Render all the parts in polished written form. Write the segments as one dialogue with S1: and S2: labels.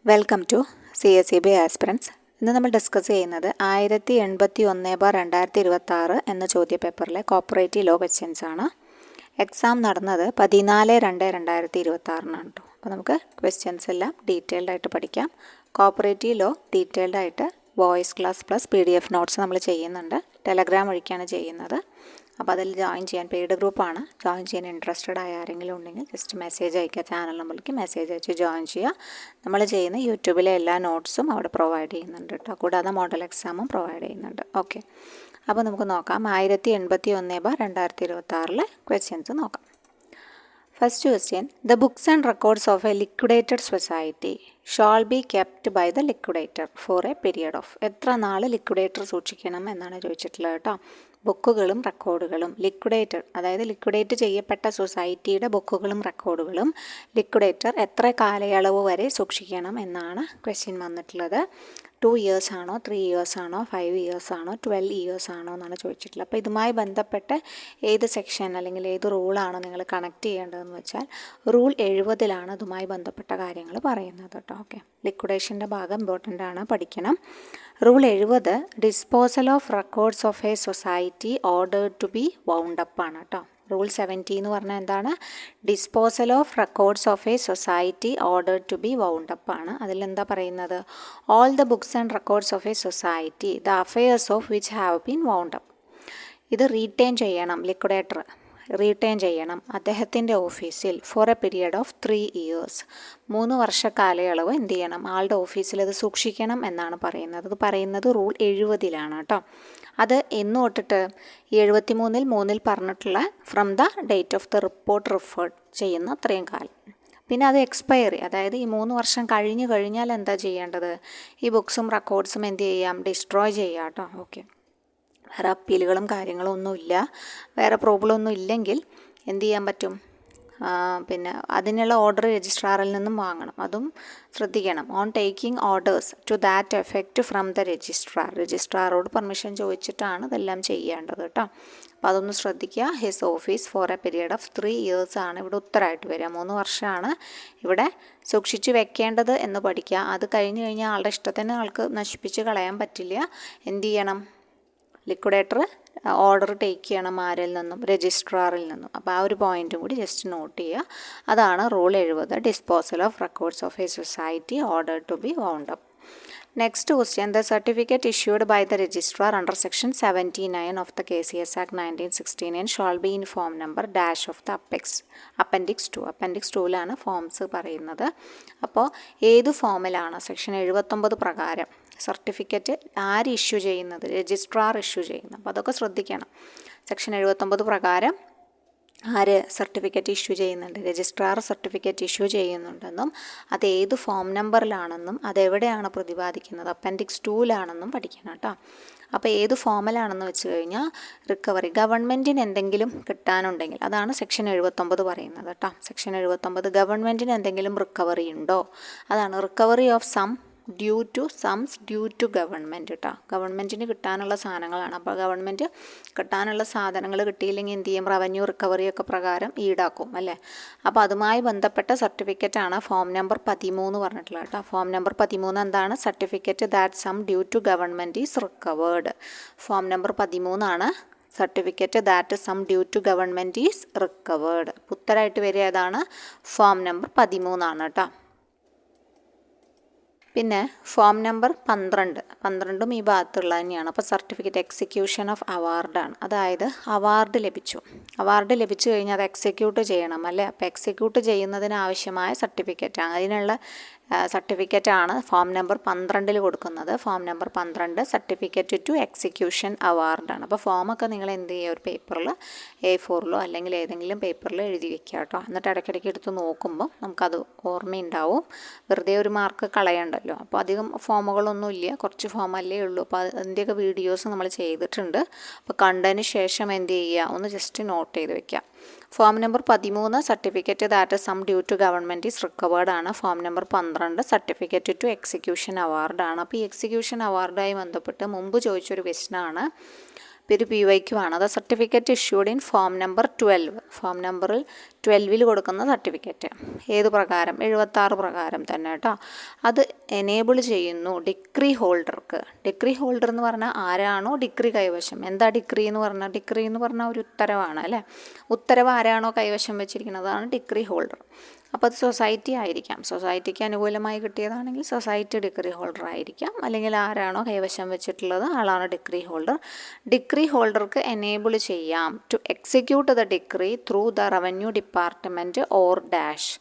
S1: Welcome to CSEB aspirants. ഇന്ന് നമ്മൾ discuss ചെയ്യുന്നത് 1081/2026 എന്ന ചോദ്യപേപ്പറിലെ കോപ്പറേറ്റീവ് ലോ ക്വസ്റ്റ്യൻസ് ആണ്. എക്സാം നടന്നത് 14/2/2026 കേട്ടോ. അപ്പോൾ നമുക്ക് ക്വസ്റ്റ്യൻസ് എല്ലാം ഡീറ്റെയിൽഡ് ആയിട്ട് പഠിക്കാം. കോപ്പറേറ്റീവ് ലോ ഡീറ്റെയിൽഡ് ആയിട്ട് voice class plus PDF notes നമ്മൾ ചെയ്യുന്നുണ്ട്. ടെലഗ്രാം വഴിക്കാണ് ചെയ്യുന്നത്. അപ്പോൾ അതിൽ ജോയിൻ ചെയ്യാൻ പെയ്ഡ് ഗ്രൂപ്പാണ്. ജോയിൻ ചെയ്യാൻ ഇൻട്രസ്റ്റഡ് ആയ ആരെങ്കിലും ഉണ്ടെങ്കിൽ ജസ്റ്റ് മെസ്സേജ് അയക്കുക. ചാനൽ നമ്പറിലേക്ക് മെസ്സേജ് അയച്ച് ജോയിൻ ചെയ്യുക. നമ്മൾ ചെയ്യുന്ന യൂട്യൂബിലെ എല്ലാ നോട്ട്സും അവിടെ പ്രൊവൈഡ് ചെയ്യുന്നുണ്ട് കേട്ടോ. കൂടാതെ മോഡൽ എക്സാമും പ്രൊവൈഡ് ചെയ്യുന്നുണ്ട്. ഓക്കെ, അപ്പോൾ നമുക്ക് നോക്കാം. 1081/2026 ക്വസ്റ്റ്യൻസ് നോക്കാം. First question, the books and records of a liquidated society shall be kept by the liquidator for a period of. എത്ര നാൾ ലിക്വിഡേറ്റർ സൂക്ഷിക്കണം എന്നാണ് ചോദിച്ചിട്ടുള്ളത് കേട്ടോ. ബുക്കുകളും റെക്കോർഡുകളും ലിക്വിഡേറ്റഡ്, അതായത് ലിക്വിഡേറ്റ് ചെയ്യപ്പെട്ട സൊസൈറ്റിയുടെ ബുക്കുകളും റെക്കോർഡുകളും ലിക്വിഡേറ്റർ എത്ര കാലയളവ് വരെ സൂക്ഷിക്കണം എന്നാണ് ക്വസ്റ്റ്യൻ വന്നിട്ടുള്ളത്. 2 years ആണോ, 3 years ആണോ, 5 years ആണോ, 12 years ആണോ എന്നാണ് ചോദിച്ചിട്ടുള്ളത്. അപ്പോൾ ഇതുമായി ബന്ധപ്പെട്ട് ഏത് സെക്ഷൻ അല്ലെങ്കിൽ ഏത് റൂളാണ് നിങ്ങൾ കണക്ട് ചെയ്യേണ്ടതെന്ന് വെച്ചാൽ റൂൾ 70 ഇതുമായി ബന്ധപ്പെട്ട കാര്യങ്ങൾ പറയുന്നത് കേട്ടോ. ഓക്കെ, ലിക്വിഡേഷൻ്റെ ഭാഗം ഇമ്പോർട്ടൻ്റ് ആണ്, പഠിക്കണം. Rule 70 disposal of records of a society ordered to be wound up ആണ് കേട്ടോ. റൂൾ 70 എന്ന് പറഞ്ഞാൽ എന്താണ്? Disposal of records of a society ordered to be wound up ആണ്. അതിലെന്താ പറയുന്നത്? All the books and records of a society the affairs of which have been wound up. ഇത് retain ചെയ്യണം, ലിക്വിഡേറ്റർ റീറ്റെയിൻ ചെയ്യണം അദ്ദേഹത്തിൻ്റെ ഓഫീസിൽ for a period of 3 years. 3 വർഷ കാലയളവ് എന്ത് ചെയ്യണം? ആളുടെ ഓഫീസിൽ അത് സൂക്ഷിക്കണം എന്നാണ് പറയുന്നത്. അത് പറയുന്നത് റൂൾ 70 കേട്ടോ. അത് എന്ന് തൊട്ടിട്ട് 73-3 പറഞ്ഞിട്ടുള്ള from the date of the report referred ചെയ്യുന്ന അത്രയും കാലം. പിന്നെ അത് എക്സ്പയറി, അതായത് ഈ 3 വർഷം കഴിഞ്ഞ് കഴിഞ്ഞാൽ എന്താ ചെയ്യേണ്ടത്? ഈ ബുക്സും റെക്കോർഡ്സും എന്ത് ചെയ്യാം? ഡിസ്ട്രോയ് ചെയ്യാം കേട്ടോ. ഓക്കെ, വേറെ അപ്പീലുകളും കാര്യങ്ങളും ഒന്നുമില്ല, വേറെ പ്രോബ്ലം ഒന്നും ഇല്ലെങ്കിൽ എന്ത് ചെയ്യാൻ പറ്റും? പിന്നെ അതിനുള്ള ഓർഡർ രജിസ്ട്രാറിൽ നിന്നും വാങ്ങണം, അതും ശ്രദ്ധിക്കണം. On taking orders to that effect from the registrar, രജിസ്ട്രാറോട് പെർമിഷൻ ചോദിച്ചിട്ടാണ് ഇതെല്ലാം ചെയ്യേണ്ടത് കേട്ടോ. അപ്പോൾ അതൊന്ന് ശ്രദ്ധിക്കുക. His office for a period of 3 years ആണ് ഇവിടെ ഉത്തരമായിട്ട് വരിക. 3 വർഷമാണ് ഇവിടെ സൂക്ഷിച്ച് വെക്കേണ്ടത് എന്ന് പഠിക്കുക. അത് കഴിഞ്ഞ് കഴിഞ്ഞാൽ ആളുടെ ഇഷ്ടത്തിന് ആൾക്ക് നശിപ്പിച്ച് കളയാൻ പറ്റില്ല. എന്ത് ചെയ്യണം? ലിക്വിഡേറ്റർ ഓർഡർ ടേക്ക് ചെയ്യണം ആരിൽ നിന്നും? രജിസ്ട്രാറിൽ നിന്നും. അപ്പോൾ ആ ഒരു പോയിൻറ്റും കൂടി ജസ്റ്റ് നോട്ട് ചെയ്യുക. അതാണ് rule 70, disposal of records of a society order to be wound up. Next question, the certificate issued by the registrar under section 79 of the KCS Act 1969 shall be in form number dash of the appendix 2. Appendix 2 forms പറയുന്നത്. അപ്പോൾ ഏത് ഫോമിലാണ്? Section 79 പ്രകാരം certificate ആര് issue ചെയ്യുന്നത്? Registrar issue ചെയ്യുന്നത്. അപ്പോൾ അതൊക്കെ ശ്രദ്ധിക്കണം. സെക്ഷൻ 79 പ്രകാരം ആര് സർട്ടിഫിക്കറ്റ് ഇഷ്യൂ ചെയ്യുന്നുണ്ട്? രജിസ്ട്രാർ സർട്ടിഫിക്കറ്റ് ഇഷ്യൂ ചെയ്യുന്നുണ്ടെന്നും അത് ഏത് ഫോം നമ്പറിലാണെന്നും അതെവിടെയാണ് പ്രതിപാദിക്കുന്നത്? അപ്പൻഡിക്സ് 2 പഠിക്കണം കേട്ടോ. അപ്പോൾ ഏത് ഫോമിലാണെന്ന് വെച്ച് കഴിഞ്ഞാൽ റിക്കവറി, ഗവൺമെൻറ്റിന് എന്തെങ്കിലും കിട്ടാനുണ്ടെങ്കിൽ അതാണ് സെക്ഷൻ 79 പറയുന്നത് കേട്ടോ. സെക്ഷൻ 79 ഗവൺമെൻറ്റിന് എന്തെങ്കിലും റിക്കവറി ഉണ്ടോ? അതാണ് recovery of sum due to government കേട്ടോ. ഗവൺമെൻറ്റിന് കിട്ടാനുള്ള സാധനങ്ങളാണ്. അപ്പോൾ ഗവൺമെൻറ് കിട്ടാനുള്ള സാധനങ്ങൾ കിട്ടിയില്ലെങ്കിൽ എന്ത് ചെയ്യും? റവന്യൂ റിക്കവറിയൊക്കെ പ്രകാരം ഈടാക്കും അല്ലേ. അപ്പോൾ അതുമായി ബന്ധപ്പെട്ട സർട്ടിഫിക്കറ്റാണ് ഫോം നമ്പർ 13 പറഞ്ഞിട്ടുള്ളത് കേട്ടോ. ഫോം നമ്പർ 13 എന്താണ്? Certificate that sum due to government is recovered. Form number 13 certificate that sum due to government is recovered. ഉത്തരമായിട്ട് വരിക ഏതാണ്? ഫോം നമ്പർ 13 കേട്ടോ. പിന്നെ ഫോം നമ്പർ 12 ഈ ഭാഗത്തുള്ള തന്നെയാണ്. അപ്പോൾ സർട്ടിഫിക്കറ്റ് എക്സിക്യൂഷൻ ഓഫ് അവാർഡാണ്. അതായത് അവാർഡ് ലഭിച്ചു കഴിഞ്ഞാൽ അത് എക്സിക്യൂട്ട് ചെയ്യണം അല്ലേ. അപ്പോൾ എക്സിക്യൂട്ട് ചെയ്യുന്നതിന് ആവശ്യമായ സർട്ടിഫിക്കറ്റാണ്. അതിനുള്ള സർട്ടിഫിക്കറ്റാണ് ഫോം നമ്പർ 12 കൊടുക്കുന്നത്. Form number 12 certificate to execution അവാർഡാണ്. അപ്പോൾ ഫോമൊക്കെ നിങ്ങൾ എന്ത് ചെയ്യുക? ഒരു പേപ്പറിൽ A4 അല്ലെങ്കിൽ ഏതെങ്കിലും പേപ്പറിൽ എഴുതി വെക്കുക കേട്ടോ. എന്നിട്ട് ഇടയ്ക്കിടയ്ക്ക് എടുത്ത് നോക്കുമ്പോൾ നമുക്കത് ഓർമ്മയുണ്ടാവും. വെറുതെ ഒരു മാർക്ക് കളയണ്ടല്ലോ. അപ്പോൾ അധികം ഫോമുകളൊന്നും ഇല്ല, കുറച്ച് ഫോമല്ലേ ഉള്ളൂ. അപ്പോൾ അതിൻ്റെയൊക്കെ വീഡിയോസ് നമ്മൾ ചെയ്തിട്ടുണ്ട്. അപ്പോൾ കണ്ടതിന് ശേഷം എന്ത് ചെയ്യുക? ഒന്ന് ജസ്റ്റ് നോട്ട് ചെയ്ത് വെക്കുക. Form number 13 certificate that sum due to government is recovered ആണ്. Form number 12 certificate to execution അവാർഡാണ്. അപ്പോൾ ഈ എക്സിക്യൂഷൻ അവാർഡായി ബന്ധപ്പെട്ട് മുമ്പ് ചോദിച്ചൊരു ക്വസ്റ്റ്യനാണ്. ഒരു PYQ ആണ്. അത് certificate issued in form number 12. Form നമ്പറിൽ 12 കൊടുക്കുന്ന സർട്ടിഫിക്കറ്റ് ഏത് പ്രകാരം 76 പ്രകാരം തന്നെ കേട്ടോ. അത് എനേബിൾ ചെയ്യുന്നു ഡിഗ്രി ഹോൾഡർക്ക്. ഡിഗ്രി ഹോൾഡർ എന്ന് പറഞ്ഞാൽ ആരാണോ ഡിഗ്രി കൈവശം. എന്താ ഡിഗ്രി എന്ന് പറഞ്ഞാൽ? ഡിഗ്രി എന്ന് പറഞ്ഞാൽ ഒരു ഉത്തരവാണ് അല്ലേ. ഉത്തരവ് ആരാണോ കൈവശം വെച്ചിരിക്കുന്നതാണ് ഡിഗ്രി ഹോൾഡർ. അപ്പോൾ അത് സൊസൈറ്റി ആയിരിക്കാം. സൊസൈറ്റിക്ക് അനുകൂലമായി കിട്ടിയതാണെങ്കിൽ സൊസൈറ്റി ഡിഗ്രി ഹോൾഡർ ആയിരിക്കാം. അല്ലെങ്കിൽ ആരാണോ കൈവശം വെച്ചിട്ടുള്ളത് ആളാണ് ഡിഗ്രി ഹോൾഡർ. ഡിഗ്രി ഹോൾഡർക്ക് എനേബിൾ ചെയ്യാം to execute the decree through the revenue department or dash.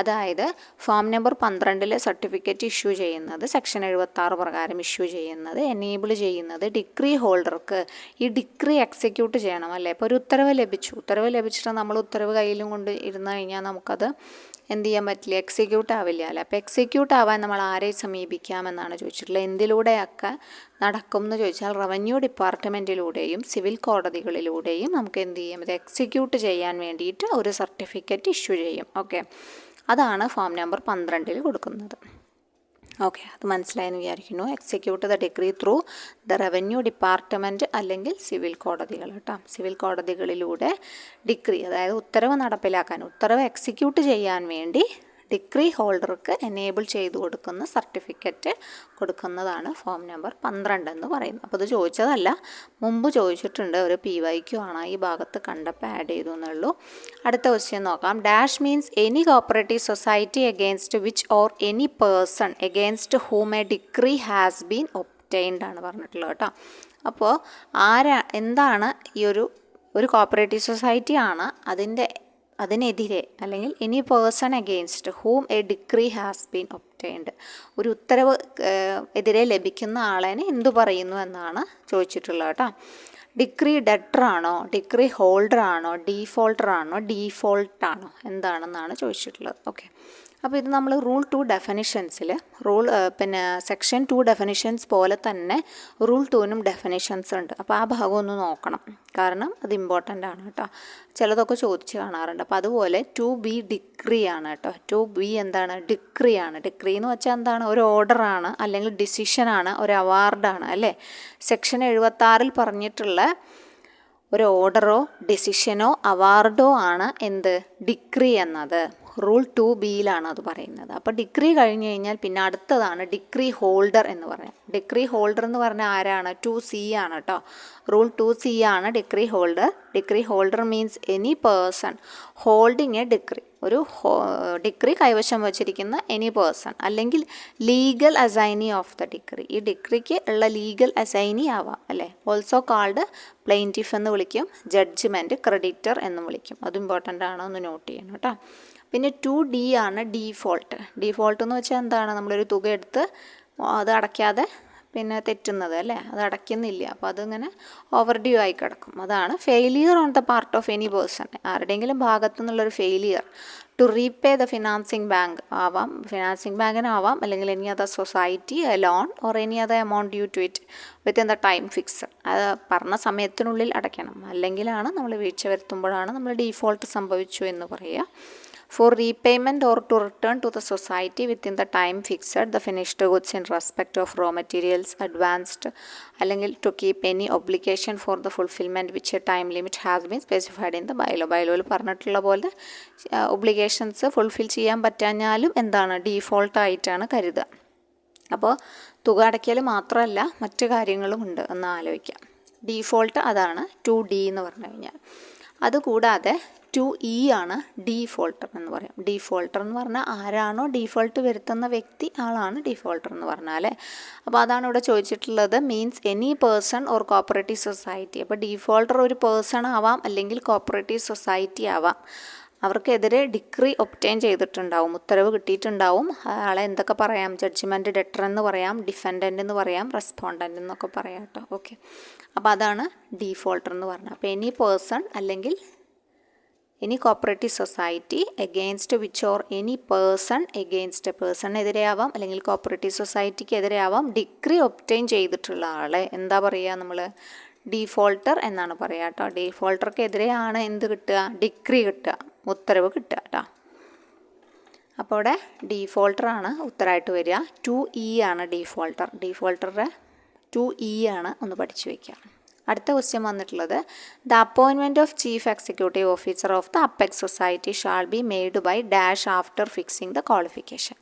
S1: അതായത് ഫോം നമ്പർ 12 സർട്ടിഫിക്കറ്റ് ഇഷ്യൂ ചെയ്യുന്നത് സെക്ഷൻ 76 പ്രകാരം ഇഷ്യൂ ചെയ്യുന്നത് എനേബിൾ ചെയ്യുന്നത് ഡിഗ്രി ഹോൾഡർക്ക് ഈ ഡിഗ്രി എക്സിക്യൂട്ട് ചെയ്യണം അല്ലേ. ഇപ്പോൾ ഒരു ഉത്തരവ് ലഭിച്ചു. ഉത്തരവ് ലഭിച്ചിട്ട് നമ്മൾ ഉത്തരവ് കയ്യിലും കൊണ്ട് ഇരുന്ന് കഴിഞ്ഞാൽ നമുക്കത് എന്ത് ചെയ്യാൻ പറ്റില്ല, എക്സിക്യൂട്ട് ആവില്ല അല്ലേ. അപ്പോൾ എക്സിക്യൂട്ട് ആവാൻ നമ്മൾ ആരെ സമീപിക്കാമെന്നാണ് ചോദിച്ചിട്ടുള്ളത്. എന്തിലൂടെയൊക്കെ നടക്കും എന്ന് ചോദിച്ചാൽ റവന്യൂ ഡിപ്പാർട്ട്മെൻറ്റിലൂടെയും സിവിൽ കോടതികളിലൂടെയും നമുക്ക് എന്ത് ചെയ്യും, ഇത് എക്സിക്യൂട്ട് ചെയ്യാൻ വേണ്ടിയിട്ട് ഒരു സർട്ടിഫിക്കറ്റ് ഇഷ്യൂ ചെയ്യും. ഓക്കെ, അതാണ് ഫോം നമ്പർ 12 കൊടുക്കുന്നത്. ഓക്കെ, അത് മനസ്സിലായെന്ന് വിചാരിക്കുന്നു. Execute the decree through the revenue department അല്ലെങ്കിൽ സിവിൽ കോടതികൾ കേട്ടോ. സിവിൽ കോടതികളിലൂടെ ഡിഗ്രി, അതായത് ഉത്തരവ് നടപ്പിലാക്കാൻ, ഉത്തരവ് എക്സിക്യൂട്ട് ചെയ്യാൻ വേണ്ടി ഡിഗ്രി ഹോൾഡർക്ക് എനേബിൾ ചെയ്തു കൊടുക്കുന്ന സർട്ടിഫിക്കറ്റ് കൊടുക്കുന്നതാണ് ഫോം നമ്പർ 12 എന്ന് പറയുന്നത്. അപ്പോൾ ഇത് ചോദിച്ചതല്ല, മുമ്പ് ചോദിച്ചിട്ടുണ്ട്. ഒരു PYQ ആണ്, ഈ ഭാഗത്ത് കണ്ടപ്പോൾ ആഡ് ചെയ്തു എന്നുള്ളൂ. അടുത്ത ക്വസ്റ്റ്യൻ നോക്കാം. Dash means any cooperative society against which or any person against ഹൂം A degree has been obtained ആണ് പറഞ്ഞിട്ടുള്ളത് കേട്ടോ. അപ്പോൾ എന്താണ് ഈ ഒരു കോപ്പറേറ്റീവ് സൊസൈറ്റി ആണ്, അതിനെതിരെ അല്ലെങ്കിൽ any person against ഹൂം A degree has been obtained, ഒരു ഉത്തരവ് എതിരെ ലഭിക്കുന്ന ആളെനെ എന്തു പറയുന്നു എന്നാണ് ചോദിച്ചിട്ടുള്ളത് കേട്ടോ. ഡിഗ്രി ഡെറ്റർ ആണോ, ഡിഗ്രി ഹോൾഡർ ആണോ, ഡീഫോൾട്ടർ ആണോ, ഡീഫോൾട്ടാണോ, എന്താണെന്നാണ് ചോദിച്ചിട്ടുള്ളത്. ഓക്കെ, അപ്പോൾ ഇത് നമ്മൾ റൂൾ 2 ഡെഫിനിഷൻസിൽ സെക്ഷൻ 2 ഡെഫിനിഷൻസ് പോലെ തന്നെ റൂൾ 2നും ഡെഫിനിഷൻസ് ഉണ്ട്. അപ്പോൾ ആ ഭാഗം ഒന്ന് നോക്കണം, കാരണം അത് ഇമ്പോർട്ടൻ്റ് ആണ് കേട്ടോ. ചിലതൊക്കെ ചോദിച്ച് കാണാറുണ്ട്. അപ്പോൾ അതുപോലെ 2B ഡിഗ്രി ആണ് കേട്ടോ. 2B എന്താണ്? ഡിഗ്രി ആണ്. ഡിഗ്രി എന്ന് വെച്ചാൽ എന്താണ്? ഒരു ഓർഡറാണ്, അല്ലെങ്കിൽ ഡിസിഷനാണ്, ഒരു അവാർഡാണ് അല്ലേ. സെക്ഷൻ 76 പറഞ്ഞിട്ടുള്ള ഒരു ഓർഡറോ ഡിസിഷനോ അവാർഡോ ആണ് എന്ത്? ഡിഗ്രി എന്നത്. റൂൾ 2Bയിലാണ് അത് പറയുന്നത്. അപ്പോൾ ഡിഗ്രി കഴിഞ്ഞ് കഴിഞ്ഞാൽ പിന്നെ അടുത്തതാണ് ഡിഗ്രി ഹോൾഡർ എന്ന് പറയുന്നത്. ഡിഗ്രി ഹോൾഡർ എന്ന് പറഞ്ഞാൽ ആരാണ്? 2C ആണ് കേട്ടോ. റൂൾ 2C ആണ് degree holder. Degree holder means any person holding A degree, ഒരു ഡിഗ്രി കൈവശം വച്ചിരിക്കുന്ന എനി പേഴ്സൺ, അല്ലെങ്കിൽ ലീഗൽ അസൈനി ഓഫ് ദ ഡിഗ്രി. ഈ ഡിഗ്രിക്ക് ഉള്ള ലീഗൽ അസൈനി ആവാം അല്ലേ. ഓൾസോ കാൾഡ് പ്ലെയിൻറ്റിഫ് എന്ന് വിളിക്കും, ജഡ്ജ്മെൻറ്റ് ക്രെഡിറ്റർ എന്നും വിളിക്കും. അത് ഇമ്പോർട്ടൻ്റ് ആണ്, ഒന്ന് നോട്ട് ചെയ്യണം കേട്ടോ. പിന്നെ 2D ആണ് ഡീഫോൾട്ട്. ഡീഫോൾട്ട് എന്ന് വെച്ചാൽ എന്താണ്? നമ്മളൊരു തുക എടുത്ത് അത് അടയ്ക്കാതെ പിന്നെ തെറ്റുന്നത് അല്ലേ, അത് അടയ്ക്കുന്നില്ല, അപ്പോൾ അതിങ്ങനെ ഓവർ ഡ്യൂ ആയി കിടക്കും. അതാണ് failure on the part of any person, ആരുടെയെങ്കിലും ഭാഗത്തു നിന്നുള്ളൊരു failure to repay the financing bank ആവാം, ഫിനാൻസിങ് ബാങ്കിനാവാം, അല്ലെങ്കിൽ any other society loan or any other amount due to it within the time fixed. അത് പറഞ്ഞ സമയത്തിനുള്ളിൽ അടയ്ക്കണം, അല്ലെങ്കിലാണ് നമ്മൾ വീഴ്ച വരുത്തുമ്പോഴാണ് നമ്മൾ ഡീഫോൾട്ട് സംഭവിച്ചു എന്ന് പറയുക. For repayment or to return to the society within the time fixed the finished goods in respect of raw materials advanced, അല്ലെങ്കിൽ to keep any obligation for the fulfillment which a time limit has been specified in the bylaw. ബൈലോയിൽ പറഞ്ഞിട്ടുള്ള പോലെ obligations fulfil ചെയ്യാൻ പറ്റാഞ്ഞാലും എന്താണ്? ഡീഫോൾട്ടായിട്ടാണ് കരുതുക. അപ്പോൾ തുക അടയ്ക്കൽ മാത്രമല്ല മറ്റു കാര്യങ്ങളും ഉണ്ട് എന്ന് ആലോചിക്കാം. ഡീഫോൾട്ട് അതാണ് 2D എന്ന് പറഞ്ഞു കഴിഞ്ഞാൽ. അതുകൂടാതെ 2E ആണ് ഡീഫോൾട്ടർ എന്ന് പറയും. ഡീഫോൾട്ടർ എന്ന് പറഞ്ഞാൽ ആരാണോ ഡീഫോൾട്ട് വരുത്തുന്ന വ്യക്തി, ആളാണ് ഡീഫോൾട്ടർ എന്ന് പറഞ്ഞാൽ. അപ്പോൾ അതാണ് ഇവിടെ ചോദിച്ചിട്ടുള്ളത്. Means any person or cooperative society. അപ്പോൾ ഡീഫോൾട്ടർ ഒരു പേഴ്സൺ ആവാം, അല്ലെങ്കിൽ കോപ്പറേറ്റീവ് സൊസൈറ്റി ആവാം. അവർക്കെതിരെ ഡിഗ്രി ഒബ്റ്റെയിൻ ചെയ്തിട്ടുണ്ടാവും, ഉത്തരവ് കിട്ടിയിട്ടുണ്ടാവും. ആളെ എന്തൊക്കെ പറയാം? ജഡ്ജ്മെൻറ്റ് ഡെറ്റർ എന്ന് പറയാം, ഡിഫെൻഡൻ്റ് എന്ന് പറയാം, റെസ്പോണ്ടൻ്റ് എന്നൊക്കെ പറയാം കേട്ടോ. ഓക്കെ, അപ്പോൾ അതാണ് ഡീഫോൾട്ടർ എന്ന് പറഞ്ഞാൽ. അപ്പോൾ എനി പേഴ്സൺ അല്ലെങ്കിൽ any cooperative society against which or any person against, പേഴ്സണിനെതിരെ ആവാം അല്ലെങ്കിൽ കോപ്പറേറ്റീവ് സൊസൈറ്റിക്ക് എതിരെ ആവാം, ഡിഗ്രി ഒബ്റ്റെയിൻ ചെയ്തിട്ടുള്ള ആളെ എന്താ പറയുക? നമ്മൾ ഡീഫോൾട്ടർ എന്നാണ് പറയുക കേട്ടോ. ഡീഫോൾട്ടർക്ക് എതിരെയാണ് എന്ത് കിട്ടുക? ഡിഗ്രി കിട്ടുക, ഉത്തരവ് കിട്ടുക കേട്ടോ. അപ്പോൾ ഇവിടെ ഡീഫോൾട്ടറാണ് ഉത്തരമായിട്ട് വരിക. 2E ആണ് ഡീഫോൾട്ടർ. ഡീഫോൾട്ടറുടെ 2E ആണ്, ഒന്ന് പഠിച്ചു വയ്ക്കുക. അടുത്ത ക്വസ്റ്റ്യൻ വന്നിട്ടുള്ളത് the appointment of chief executive officer of the apex society shall be made by dash after fixing the qualification.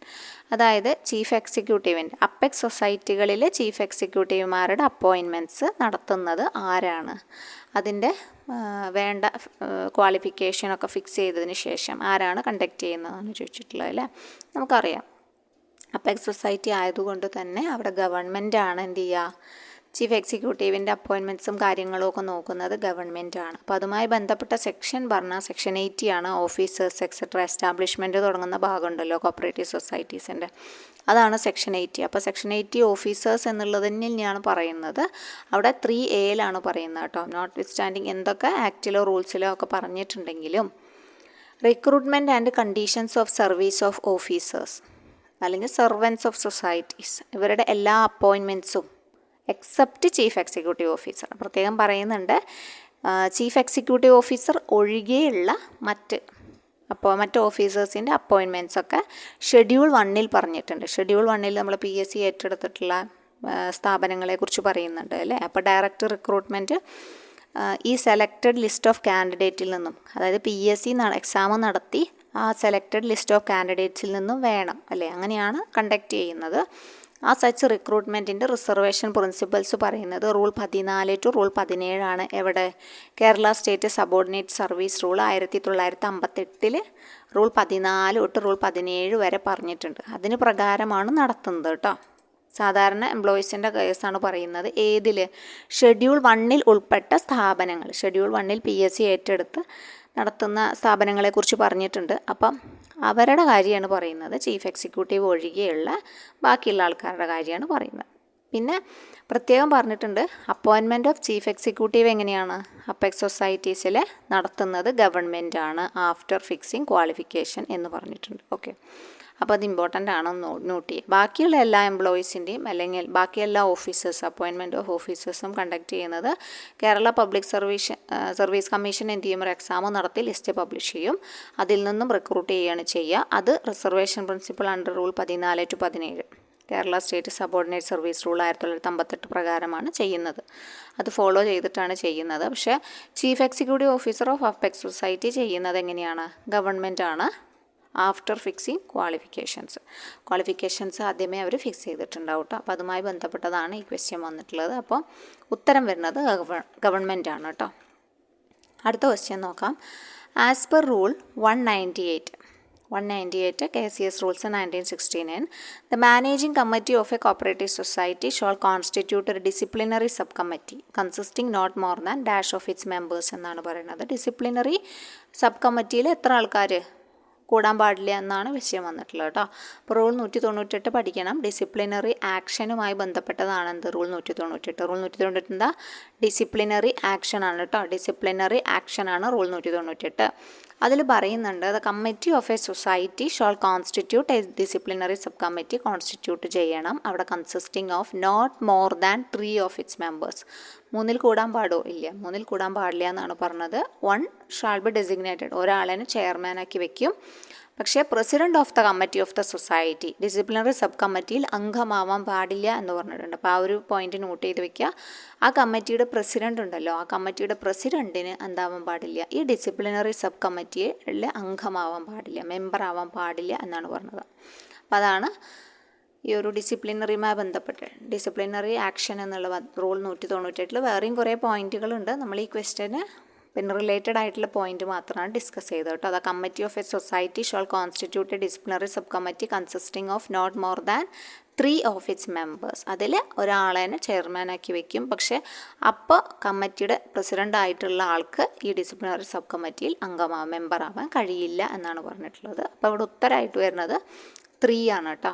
S1: അതായത് ചീഫ് എക്സിക്യൂട്ടീവിൻ്റെ അപ്പെക്സ് സൊസൈറ്റികളിലെ ചീഫ് എക്സിക്യൂട്ടീവുമാരുടെ അപ്പോയിൻമെൻറ്റ്സ് നടത്തുന്നത് ആരാണ്? അതിൻ്റെ വേണ്ട ക്വാളിഫിക്കേഷനൊക്കെ ഫിക്സ് ചെയ്തതിന് ശേഷം ആരാണ് കണ്ടക്ട് ചെയ്യുന്നതെന്ന് ചോദിച്ചിട്ടുള്ളത് അല്ലേ. നമുക്കറിയാം അപ്പെക്സ് സൊസൈറ്റി ആയതുകൊണ്ട് തന്നെ അവിടെ ഗവൺമെൻറ്റാണ് എന്ത് ചെയ്യുക, ചീഫ് എക്സിക്യൂട്ടീവിൻ്റെ അപ്പോയിൻമെൻറ്റ്സും കാര്യങ്ങളും ഒക്കെ നോക്കുന്നത് ഗവൺമെൻറ്റാണ്. അപ്പോൾ അതുമായി ബന്ധപ്പെട്ട സെക്ഷൻ പറഞ്ഞാൽ സെക്ഷൻ 80 ആണ്. ഓഫീസേഴ്സ് എക്സെട്ര എസ്റ്റാബ്ലിഷ്മെൻറ്റ് തുടങ്ങുന്ന ഭാഗമുണ്ടല്ലോ കോപ്പറേറ്റീവ് സൊസൈറ്റീസിൻ്റെ, അതാണ് സെക്ഷൻ 80. അപ്പോൾ സെക്ഷൻ 80 ഓഫീസേഴ്സ് എന്നുള്ളത് തന്നെയാണ് പറയുന്നത്. അവിടെ 3A പറയുന്നത് കേട്ടോ. നോട്ട് വിത്ത് സ്റ്റാൻഡിങ് എന്തൊക്കെ ആക്റ്റിലോ റൂൾസിലോ ഒക്കെ പറഞ്ഞിട്ടുണ്ടെങ്കിലും recruitment and conditions of service of officers അല്ലെങ്കിൽ സെർവൻസ് ഓഫ് സൊസൈറ്റീസ് ഇവരുടെ എല്ലാ അപ്പോയിൻമെൻറ്റ്സും എക്സെപ്റ്റ് ചീഫ് എക്സിക്യൂട്ടീവ് ഓഫീസർ പ്രത്യേകം പറയുന്നുണ്ട്. ചീഫ് എക്സിക്യൂട്ടീവ് ഓഫീസർ ഒഴികെയുള്ള മറ്റ് ഓഫീസേഴ്സിൻ്റെ അപ്പോയിൻമെൻറ്റ്സൊക്കെ ഷെഡ്യൂൾ 1 പറഞ്ഞിട്ടുണ്ട്. ഷെഡ്യൂൾ 1 നമ്മൾ PSC ഏറ്റെടുത്തിട്ടുള്ള സ്ഥാപനങ്ങളെക്കുറിച്ച് പറയുന്നുണ്ട് അല്ലേ. അപ്പോൾ ഡയറക്റ്റ് റിക്രൂട്ട്മെൻറ്റ് ഈ സെലക്റ്റഡ് ലിസ്റ്റ് ഓഫ് കാൻഡിഡേറ്റിൽ നിന്നും, അതായത് PSC എക്സാം നടത്തി ആ സെലക്റ്റഡ് ലിസ്റ്റ് ഓഫ് കാൻഡിഡേറ്റ്സിൽ നിന്നും വേണം അല്ലേ, അങ്ങനെയാണ് കണ്ടക്ട് ചെയ്യുന്നത്. ആ സച്ച് റിക്രൂട്ട്മെൻറ്റിൻ്റെ റിസർവേഷൻ പ്രിൻസിപ്പൽസ് പറയുന്നത് റൂൾ 14 ടു റൂൾ 17 ആണ്. എവിടെ? Kerala state subordinate service rule 1958 rule 14 തൊട്ട് റൂൾ 17 വരെ പറഞ്ഞിട്ടുണ്ട്. അതിന് പ്രകാരമാണ് നടത്തുന്നത് കേട്ടോ. സാധാരണ എംപ്ലോയീസിൻ്റെ കേസാണ് പറയുന്നത്. ഏതിൽ? ഷെഡ്യൂൾ 1 ഉൾപ്പെട്ട സ്ഥാപനങ്ങൾ, ഷെഡ്യൂൾ 1 PSC ഏറ്റെടുത്ത് നടത്തുന്ന സ്ഥാപനങ്ങളെക്കുറിച്ച് പറഞ്ഞിട്ടുണ്ട്. അപ്പം അവരുടെ കാര്യമാണ് പറയുന്നത്. ചീഫ് എക്സിക്യൂട്ടീവ് ഒഴികെയുള്ള ബാക്കിയുള്ള ആൾക്കാരുടെ കാര്യമാണ് പറയുന്നത്. പിന്നെ പ്രത്യേകം പറഞ്ഞിട്ടുണ്ട് അപ്പോയിൻമെൻറ്റ് ഓഫ് ചീഫ് എക്സിക്യൂട്ടീവ് എങ്ങനെയാണ് അപ്പെക്സ് സൊസൈറ്റീസിൽ നടത്തുന്നത് ഗവൺമെൻറ്റാണ് ആഫ്റ്റർ ഫിക്സിങ് ക്വാളിഫിക്കേഷൻ എന്ന് പറഞ്ഞിട്ടുണ്ട്. ഓക്കെ, അപ്പോൾ അത് ഇമ്പോർട്ടൻ്റ് ആണെന്ന് നോട്ട് ചെയ്യുക. ബാക്കിയുള്ള എല്ലാ എംപ്ലോയീസിൻ്റെയും അല്ലെങ്കിൽ ബാക്കി എല്ലാ അപ്പോയിൻമെൻറ്റ് ഓഫ് ഓഫീസേഴ്സും കണ്ടക്ട് ചെയ്യുന്നത് കേരള പബ്ലിക് സർവീസ് കമ്മീഷൻ എന്ത് ചെയ്യും, ഒരു എക്സാം നടത്തി ലിസ്റ്റ് പബ്ലിഷ് ചെയ്യും. അതിൽ നിന്നും റിക്രൂട്ട് ചെയ്യുകയാണ് ചെയ്യുക. അത് reservation principle under rule 14 to 17 Kerala state subordinate service rule 1958 പ്രകാരമാണ് ചെയ്യുന്നത്. അത് ഫോളോ ചെയ്തിട്ടാണ് ചെയ്യുന്നത്. പക്ഷേ chief executive officer of apex society ചെയ്യുന്നത് എങ്ങനെയാണ്? ഗവൺമെൻറ്റാണ് ആഫ്റ്റർ ഫിക്സിങ് ക്വാളിഫിക്കേഷൻസ് ആദ്യമേ അവർ ഫിക്സ് ചെയ്തിട്ടുണ്ടാവും കേട്ടോ. അപ്പോൾ അതുമായി ബന്ധപ്പെട്ടതാണ് ഈ ക്വസ്റ്റ്യൻ വന്നിട്ടുള്ളത്. അപ്പോൾ ഉത്തരം വരുന്നത് ഗവൺമെൻറ്റാണ് കേട്ടോ. അടുത്ത ക്വസ്റ്റ്യൻ നോക്കാം. As per rule 198 KCS rules 1969, the managing committee of a cooperative society shall constitute a disciplinary subcommittee consisting not more than dash of its members എന്നാണ് പറയുന്നത്. ഡിസിപ്ലിനറി സബ് കമ്മിറ്റിയിൽ എത്ര ആൾക്കാർ കൂടാൻ പാടില്ല എന്നാണ് വിഷയം വന്നിട്ടുള്ളത് കേട്ടോ. അപ്പോൾ റൂൾ 198 പഠിക്കണം. ഡിസിപ്ലിനറി ആക്ഷനുമായി ബന്ധപ്പെട്ടതാണ് എന്ത് റൂൾ 198. റൂൾ 198 എന്താ? ഡിസിപ്ലിനറി ആക്ഷനാണ് കേട്ടോ. ഡിസിപ്ലിനറി ആക്ഷനാണ് റൂൾ 198. അതിൽ പറയുന്നുണ്ട് the committee of a society shall constitute a disciplinary sub committee constitute ചെയ്യണം. അവിടെ consisting of not more than 3 of its members. 3 കൂടാൻ പാടോ? ഇല്ല, 3 കൂടാൻ പാടില്ല എന്നാണ് പറഞ്ഞത്. 1 ഷാൾ ബി ഡെസിഗ്നേറ്റഡ്, ഒരാളെ ചെയർമാനാക്കി വെക്കും. പക്ഷേ president of the committee of the society disciplinary sub കമ്മിറ്റിയിൽ അംഗമാവാൻ പാടില്ല എന്ന് പറഞ്ഞിട്ടുണ്ട്. അപ്പോൾ ആ ഒരു പോയിന്റ് നോട്ട് ചെയ്ത് വെക്കുക. ആ കമ്മിറ്റിയുടെ പ്രസിഡൻ്റ് ഉണ്ടല്ലോ, ആ കമ്മിറ്റിയുടെ പ്രസിഡൻറ്റിന് എന്താവാൻ പാടില്ല, ഈ ഡിസിപ്ലിനറി സബ് കമ്മിറ്റിയിൽ അംഗമാവാൻ പാടില്ല, മെമ്പർ ആവാൻ പാടില്ല എന്നാണ് പറഞ്ഞത്. അപ്പോൾ അതാണ് ഈ ഒരു ഡിസിപ്ലിനറിയുമായി ബന്ധപ്പെട്ട് ഡിസിപ്ലിനറി ആക്ഷൻ എന്നുള്ള റൂൾ 198 വേറെയും കുറേ പോയിന്റുകളുണ്ട്. നമ്മൾ ഈ ക്വസ്റ്റ്യന് പിന്നെ റിലേറ്റഡ് ആയിട്ടുള്ള പോയിന്റ് മാത്രമാണ് ഡിസ്കസ് ചെയ്തത് കേട്ടോ. അത് committee of a society shall constitute a disciplinary sub committee consisting of not more than 3 of its members. അതിൽ ഒരാളെ ചെയർമാനാക്കി വെക്കും. പക്ഷേ അപ്പോൾ കമ്മിറ്റിയുടെ പ്രസിഡൻ്റ് ആയിട്ടുള്ള ആൾക്ക് ഈ ഡിസിപ്ലിനറി സബ് കമ്മിറ്റിയിൽ മെമ്പറാവാൻ കഴിയില്ല എന്നാണ് പറഞ്ഞിട്ടുള്ളത്. അപ്പോൾ ഇവിടെ ഉത്തരമായിട്ട് വരുന്നത് 3 ആണ് കേട്ടോ.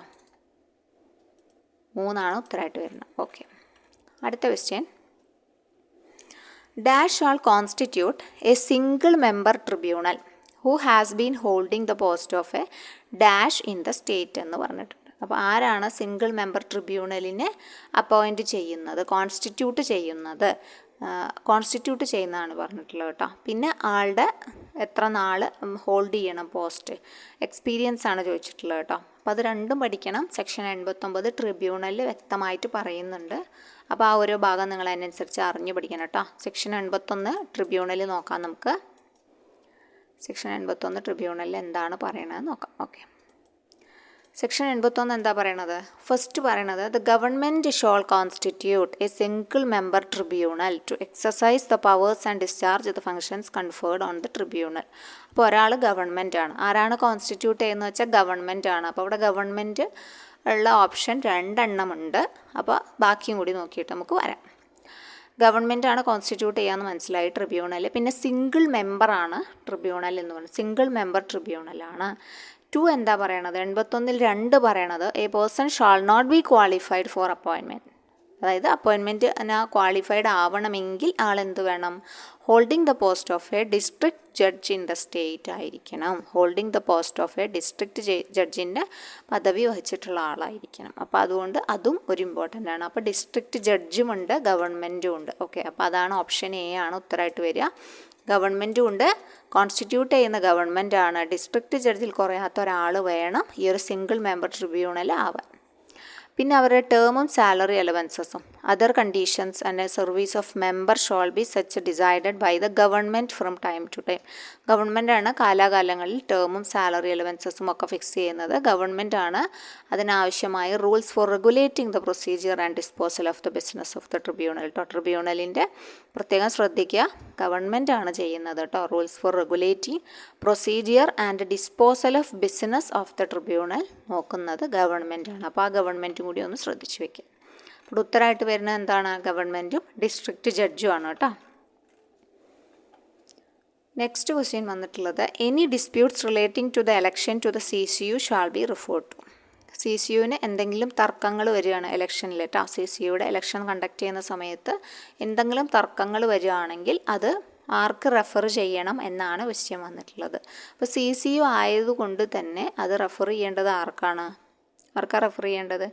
S1: 3 ഉത്തരമായിട്ട് വരുന്നത്. ഓക്കെ, അടുത്ത question. Dash shall constitute a single member tribunal who has been holding the post of a dash in the state എന്ന് പറഞ്ഞിട്ടുണ്ട്. അപ്പോൾ ആരാണ് സിംഗിൾ മെമ്പർ ട്രിബ്യൂണലിനെ അപ്പോയിൻറ്റ് ചെയ്യുന്നത്, കോൺസ്റ്റിറ്റ്യൂട്ട് ചെയ്യുന്നതാണ് പറഞ്ഞിട്ടുള്ളത് കേട്ടോ. പിന്നെ ആളുടെ എത്ര നാൾ ഹോൾഡ് ചെയ്യണം പോസ്റ്റ്, എക്സ്പീരിയൻസ് ആണ് ചോദിച്ചിട്ടുള്ളത് കേട്ടോ. അപ്പോൾ അത് രണ്ടും പഠിക്കണം. സെക്ഷൻ 89 ട്രിബ്യൂണലിൽ വ്യക്തമായിട്ട് പറയുന്നുണ്ട്. അപ്പോൾ ആ ഓരോ ഭാഗം നിങ്ങൾ അതിനനുസരിച്ച് അറിഞ്ഞു പഠിക്കണം കേട്ടോ. സെക്ഷൻ 81 ട്രിബ്യൂണൽ നോക്കാം നമുക്ക്. സെക്ഷൻ 81 ട്രിബ്യൂണലിൽ എന്താണ് പറയണത് നോക്കാം. ഓക്കെ, സെക്ഷൻ 81 എന്താ പറയണത്? ഫസ്റ്റ് പറയണത് the government shall constitute a single member tribunal to exercise the powers and discharge the functions conferred on the tribunal. അപ്പോൾ ഒരാൾ ഗവൺമെൻറ് ആണ്. ആരാണ് കോൺസ്റ്റിറ്റ്യൂട്ട് ചെയ്യുന്നത് വെച്ചാൽ ഗവൺമെൻറ് ആണ്. അപ്പോൾ ഇവിടെ ഗവൺമെൻറ് ഉള്ള ഓപ്ഷൻ 2 ഉണ്ട്. അപ്പോൾ ബാക്കിയും കൂടി നോക്കിയിട്ട് നമുക്ക് വരാം. ഗവൺമെൻറ് ആണ് കോൺസ്റ്റിറ്റ്യൂട്ട് ചെയ്യാമെന്ന് മനസ്സിലായി ട്രിബ്യൂണൽ. പിന്നെ സിംഗിൾ മെമ്പറാണ് ട്രിബ്യൂണൽ എന്ന് പറയുന്നത്. Single member ട്രിബ്യൂണലാണ്. 2 എന്താ പറയണത്? 81 2 പറയണത് a person shall not be qualified for appointment. അതായത് അപ്പോയിൻമെൻറ്റ് ക്വാളിഫൈഡ് ആവണമെങ്കിൽ ആളെന്ത് വേണം? Holding the post of a district judge in the state ആയിരിക്കണം. Holding the post of a district ജഡ്ജിൻ്റെ പദവി വഹിച്ചിട്ടുള്ള ആളായിരിക്കണം. അപ്പോൾ അതുകൊണ്ട് അതും ഒരു ഇമ്പോർട്ടൻ്റ് ആണ്. അപ്പോൾ ഡിസ്ട്രിക്ട് ജഡ്ജുമുണ്ട്, ഗവൺമെൻറ്റും ഉണ്ട്. ഓക്കെ, അപ്പോൾ അതാണ് ഓപ്ഷൻ എ ആണ് ഉത്തരമായിട്ട് വരിക. ഗവൺമെൻറ്റും ഉണ്ട്, കോൺസ്റ്റിറ്റ്യൂട്ട് ചെയ്യുന്ന ഗവൺമെൻറ് ആണ്. ഡിസ്ട്രിക്ട് ജഡ്ജിൽ കുറയാത്ത ഒരാൾ വേണം ഈ ഒരു സിംഗിൾ മെമ്പർ ട്രിബ്യൂണൽ ആവാൻ. പിന്നെ അവരുടെ ടേമും സാലറി അലവൻസസും other conditions and service of member shall be such decided by the government from time to time. ഗവൺമെൻറ്റാണ് കാലാകാലങ്ങളിൽ ടേമും സാലറി അലവൻസസും ഒക്കെ ഫിക്സ് ചെയ്യുന്നത്. ഗവൺമെൻറ്റാണ് അതിനാവശ്യമായ rules for regulating the procedure and disposal of the business of the tribunal. ട്രിബ്യൂണലിൻ്റെ പ്രത്യേകം ശ്രദ്ധിക്കുക, ഗവൺമെൻറ്റാണ് ചെയ്യുന്നത് കേട്ടോ. Rules for regulating procedure and disposal of business of the tribunal നോക്കുന്നത് ഗവൺമെൻറ്റാണ്. അപ്പോൾ ആ ഗവൺമെൻറ്റും കൂടി ഒന്ന് ശ്രദ്ധിച്ചു വയ്ക്കുക. അപ്പോൾ ഉത്തരമായിട്ട് വരുന്നത് എന്താണ്? ഗവൺമെൻറ്റും ഡിസ്ട്രിക്ട് ജഡ്ജും ആണ് കേട്ടോ. നെക്സ്റ്റ് ക്വസ്റ്റ്യൻ വന്നിട്ടുള്ളത് any disputes relating to the election to the CCU shall be referred to. CCUവിന് എന്തെങ്കിലും തർക്കങ്ങൾ വരികയാണ് ഇലക്ഷനിൽ കേട്ടോ. CCUയുടെ ഇലക്ഷൻ കണ്ടക്ട് ചെയ്യുന്ന സമയത്ത് എന്തെങ്കിലും തർക്കങ്ങൾ വരികയാണെങ്കിൽ അത് ആർക്ക് റെഫർ ചെയ്യണം എന്നാണ് ക്വസ്റ്റ്യൻ വന്നിട്ടുള്ളത്. അപ്പോൾ CCU ആയതുകൊണ്ട് തന്നെ അത് റെഫർ ചെയ്യേണ്ടത് ആർക്കാണ് റെഫർ ചെയ്യേണ്ടത്?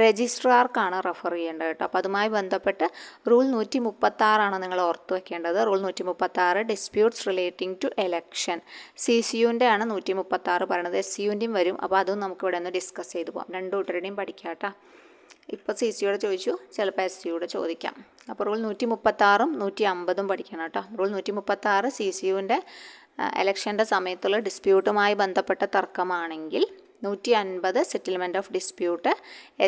S1: രജിസ്ട്രാർക്കാണ് റെഫർ ചെയ്യേണ്ടത് കേട്ടോ. അപ്പോൾ അതുമായി ബന്ധപ്പെട്ട് റൂൾ 136 നിങ്ങൾ ഓർത്ത് വെക്കേണ്ടത്. Rule 136 disputes relating to election. CCUവിൻ്റെ ആണ് 136 പറയണത്. SCUവിൻ്റെയും വരും. അപ്പോൾ അതും നമുക്ക് ഇവിടെ ഒന്ന് ഡിസ്കസ് ചെയ്ത് പോകാം. രണ്ടു കൂട്ടരുടെയും പഠിക്കാം കേട്ടോ. ഇപ്പോൾ CCUയുടെ ചോദിച്ചു, ചിലപ്പോൾ SCUയുടെ ചോദിക്കാം. അപ്പോൾ റൂൾ 136 150 പഠിക്കണം കേട്ടോ. റൂൾ 136 CCUവിൻ്റെ എലക്ഷൻ്റെ സമയത്തുള്ള ഡിസ്പ്യൂട്ടുമായി ബന്ധപ്പെട്ട തർക്കമാണെങ്കിൽ 150 സെറ്റിൽമെൻറ്റ് ഓഫ് ഡിസ്പ്യൂട്ട്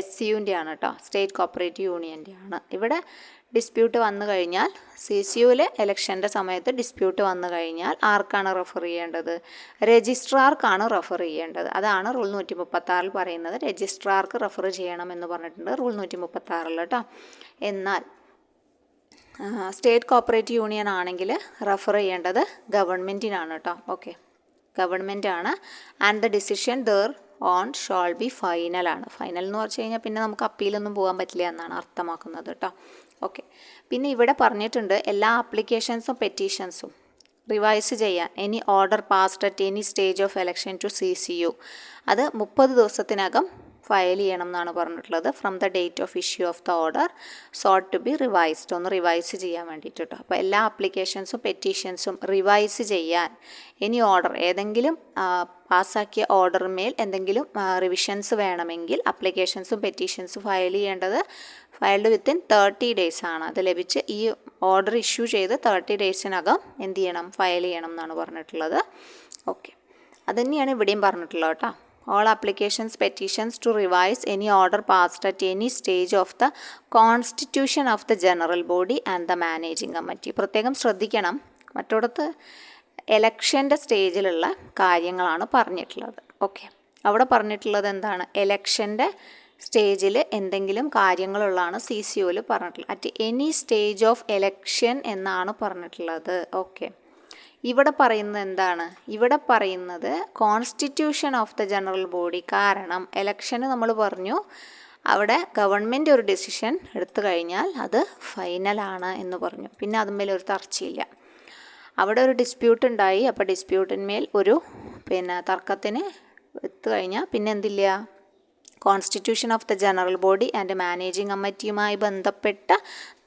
S1: SCUവിൻ്റെ ആണ് കേട്ടോ. സ്റ്റേറ്റ് കോപ്പറേറ്റീവ് യൂണിയൻ്റെ ആണ്. ഇവിടെ ഡിസ്പ്യൂട്ട് വന്നു കഴിഞ്ഞാൽ CCUവിലെ ഇലക്ഷൻ്റെ സമയത്ത് ഡിസ്പ്യൂട്ട് വന്നു കഴിഞ്ഞാൽ ആർക്കാണ് റെഫർ ചെയ്യേണ്ടത്? രജിസ്ട്രാർക്കാണ് റെഫർ ചെയ്യേണ്ടത്. അതാണ് റൂൾ 136 പറയുന്നത്. രജിസ്ട്രാർക്ക് റെഫർ ചെയ്യണമെന്ന് പറഞ്ഞിട്ടുണ്ട് റൂൾ 136 കേട്ടോ. എന്നാൽ സ്റ്റേറ്റ് കോപ്പറേറ്റീവ് യൂണിയൻ ആണെങ്കിൽ റെഫർ ചെയ്യേണ്ടത് ഗവൺമെൻറ്റിനാണ് കേട്ടോ. ഓക്കെ, ഗവൺമെൻറ്റാണ്. And the decision thereon shall be ഫൈനലാണ്. ഫൈനൽ എന്ന് പറഞ്ഞു കഴിഞ്ഞാൽ പിന്നെ നമുക്ക് അപ്പീലൊന്നും പോകാൻ പറ്റില്ല എന്നാണ് അർത്ഥമാക്കുന്നത് കേട്ടോ. ഓക്കെ, പിന്നെ ഇവിടെ പറഞ്ഞിട്ടുണ്ട് എല്ലാ ആപ്ലിക്കേഷൻസും പെറ്റീഷൻസും റിവൈസ് ചെയ്യാൻ any order passed at any stage of election to CCU അത് 30 ദിവസത്തിനകം ഫയൽ ചെയ്യണം എന്നാണ് പറഞ്ഞിട്ടുള്ളത്. From the date of issue of the order sought to be revised. ഒന്ന് റിവൈസ് ചെയ്യാൻ വേണ്ടിയിട്ട് കേട്ടോ. അപ്പോൾ എല്ലാ ആപ്ലിക്കേഷൻസും പെറ്റീഷൻസും റിവൈസ് ചെയ്യാൻ ഇനി ഓർഡർ ഏതെങ്കിലും പാസ്സാക്കിയ ഓർഡറിന്മേൽ എന്തെങ്കിലും റിവിഷൻസ് വേണമെങ്കിൽ അപ്ലിക്കേഷൻസും പെറ്റീഷൻസും ഫയൽ ചെയ്യേണ്ടത് ഫയൽഡ് വിത്തിൻ 30 ഡേയ്സ് ആണ്. അത് ലഭിച്ച് ഈ ഓർഡർ ഇഷ്യൂ ചെയ്ത് 30 ഡേയ്സിനകം എന്ത് ചെയ്യണം? ഫയൽ ചെയ്യണം എന്നാണ് പറഞ്ഞിട്ടുള്ളത്. ഓക്കെ, അതുതന്നെയാണ് ഇവിടെയും പറഞ്ഞിട്ടുള്ളത് കേട്ടോ. all applications petitions to revise any order passed at any stage of the constitution of the general body and the managing committee. പ്രത്യേകം ശ്രദ്ധിക്കണം, മറ്റോടത്ത് എലക്ഷൻ്റെ സ്റ്റേജിലുള്ള കാര്യങ്ങളാണ് പറഞ്ഞിട്ടുള്ളത്. ഓക്കെ, അവിടെ പറഞ്ഞിട്ടുള്ളത് എന്താണ്? എലക്ഷൻ്റെ സ്റ്റേജിൽ എന്തെങ്കിലും കാര്യങ്ങളുള്ളതാണ് CCUവിൽ പറഞ്ഞിട്ടുള്ളത്. At any stage of election എന്നാണ് പറഞ്ഞിട്ടുള്ളത്. ഓക്കെ, ഇവിടെ പറയുന്നത് എന്താണ്? ഇവിടെ പറയുന്നത് constitution of the general body. കാരണം എലക്ഷന് നമ്മൾ പറഞ്ഞു അവിടെ ഗവൺമെൻറ് ഒരു ഡിസിഷൻ എടുത്തു കഴിഞ്ഞാൽ അത് ഫൈനലാണ് എന്ന് പറഞ്ഞു. പിന്നെ അതുമേൽ ഒരു തർച്ചയില്ല. അവിടെ ഒരു ഡിസ്പ്യൂട്ട് ഉണ്ടായി. അപ്പോൾ ഡിസ്പ്യൂട്ടിന്മേൽ ഒരു തർക്കത്തിന് എത്തു കഴിഞ്ഞാൽ പിന്നെ എന്തില്ല? Constitution of the general body and managing കമ്മിറ്റിയുമായി ബന്ധപ്പെട്ട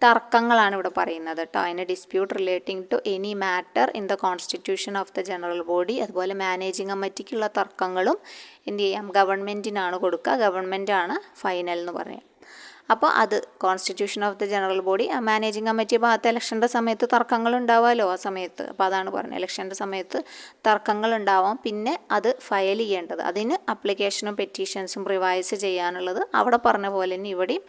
S1: തർക്കങ്ങളാണ് ഇവിടെ പറയുന്നത് കേട്ടോ. അതിന് dispute relating to any matter in the constitution of the general body. അതുപോലെ മാനേജിംഗ് കമ്മിറ്റിക്കുള്ള തർക്കങ്ങളും എന്ത് ചെയ്യാം, ഗവൺമെൻറ്റിനാണ് കൊടുക്കുക, ഗവൺമെൻറ്റാണ് ഫൈനൽ എന്ന് പറയാം. അപ്പോൾ അത് constitution of the general body, managing committee ഭാഗത്ത് ഇലക്ഷൻ്റെ സമയത്ത് തർക്കങ്ങൾ ഉണ്ടാവുമല്ലോ ആ സമയത്ത്. അപ്പോൾ അതാണ് പറഞ്ഞത്, ഇലക്ഷൻ്റെ സമയത്ത് തർക്കങ്ങൾ ഉണ്ടാവാം. പിന്നെ അത് ഫയൽ ചെയ്യേണ്ടത്, അതിന് അപ്ലിക്കേഷനും പെറ്റീഷൻസും റിവൈസ് ചെയ്യാനുള്ളത് അവിടെ പറഞ്ഞ പോലെ തന്നെ ഇവിടെയും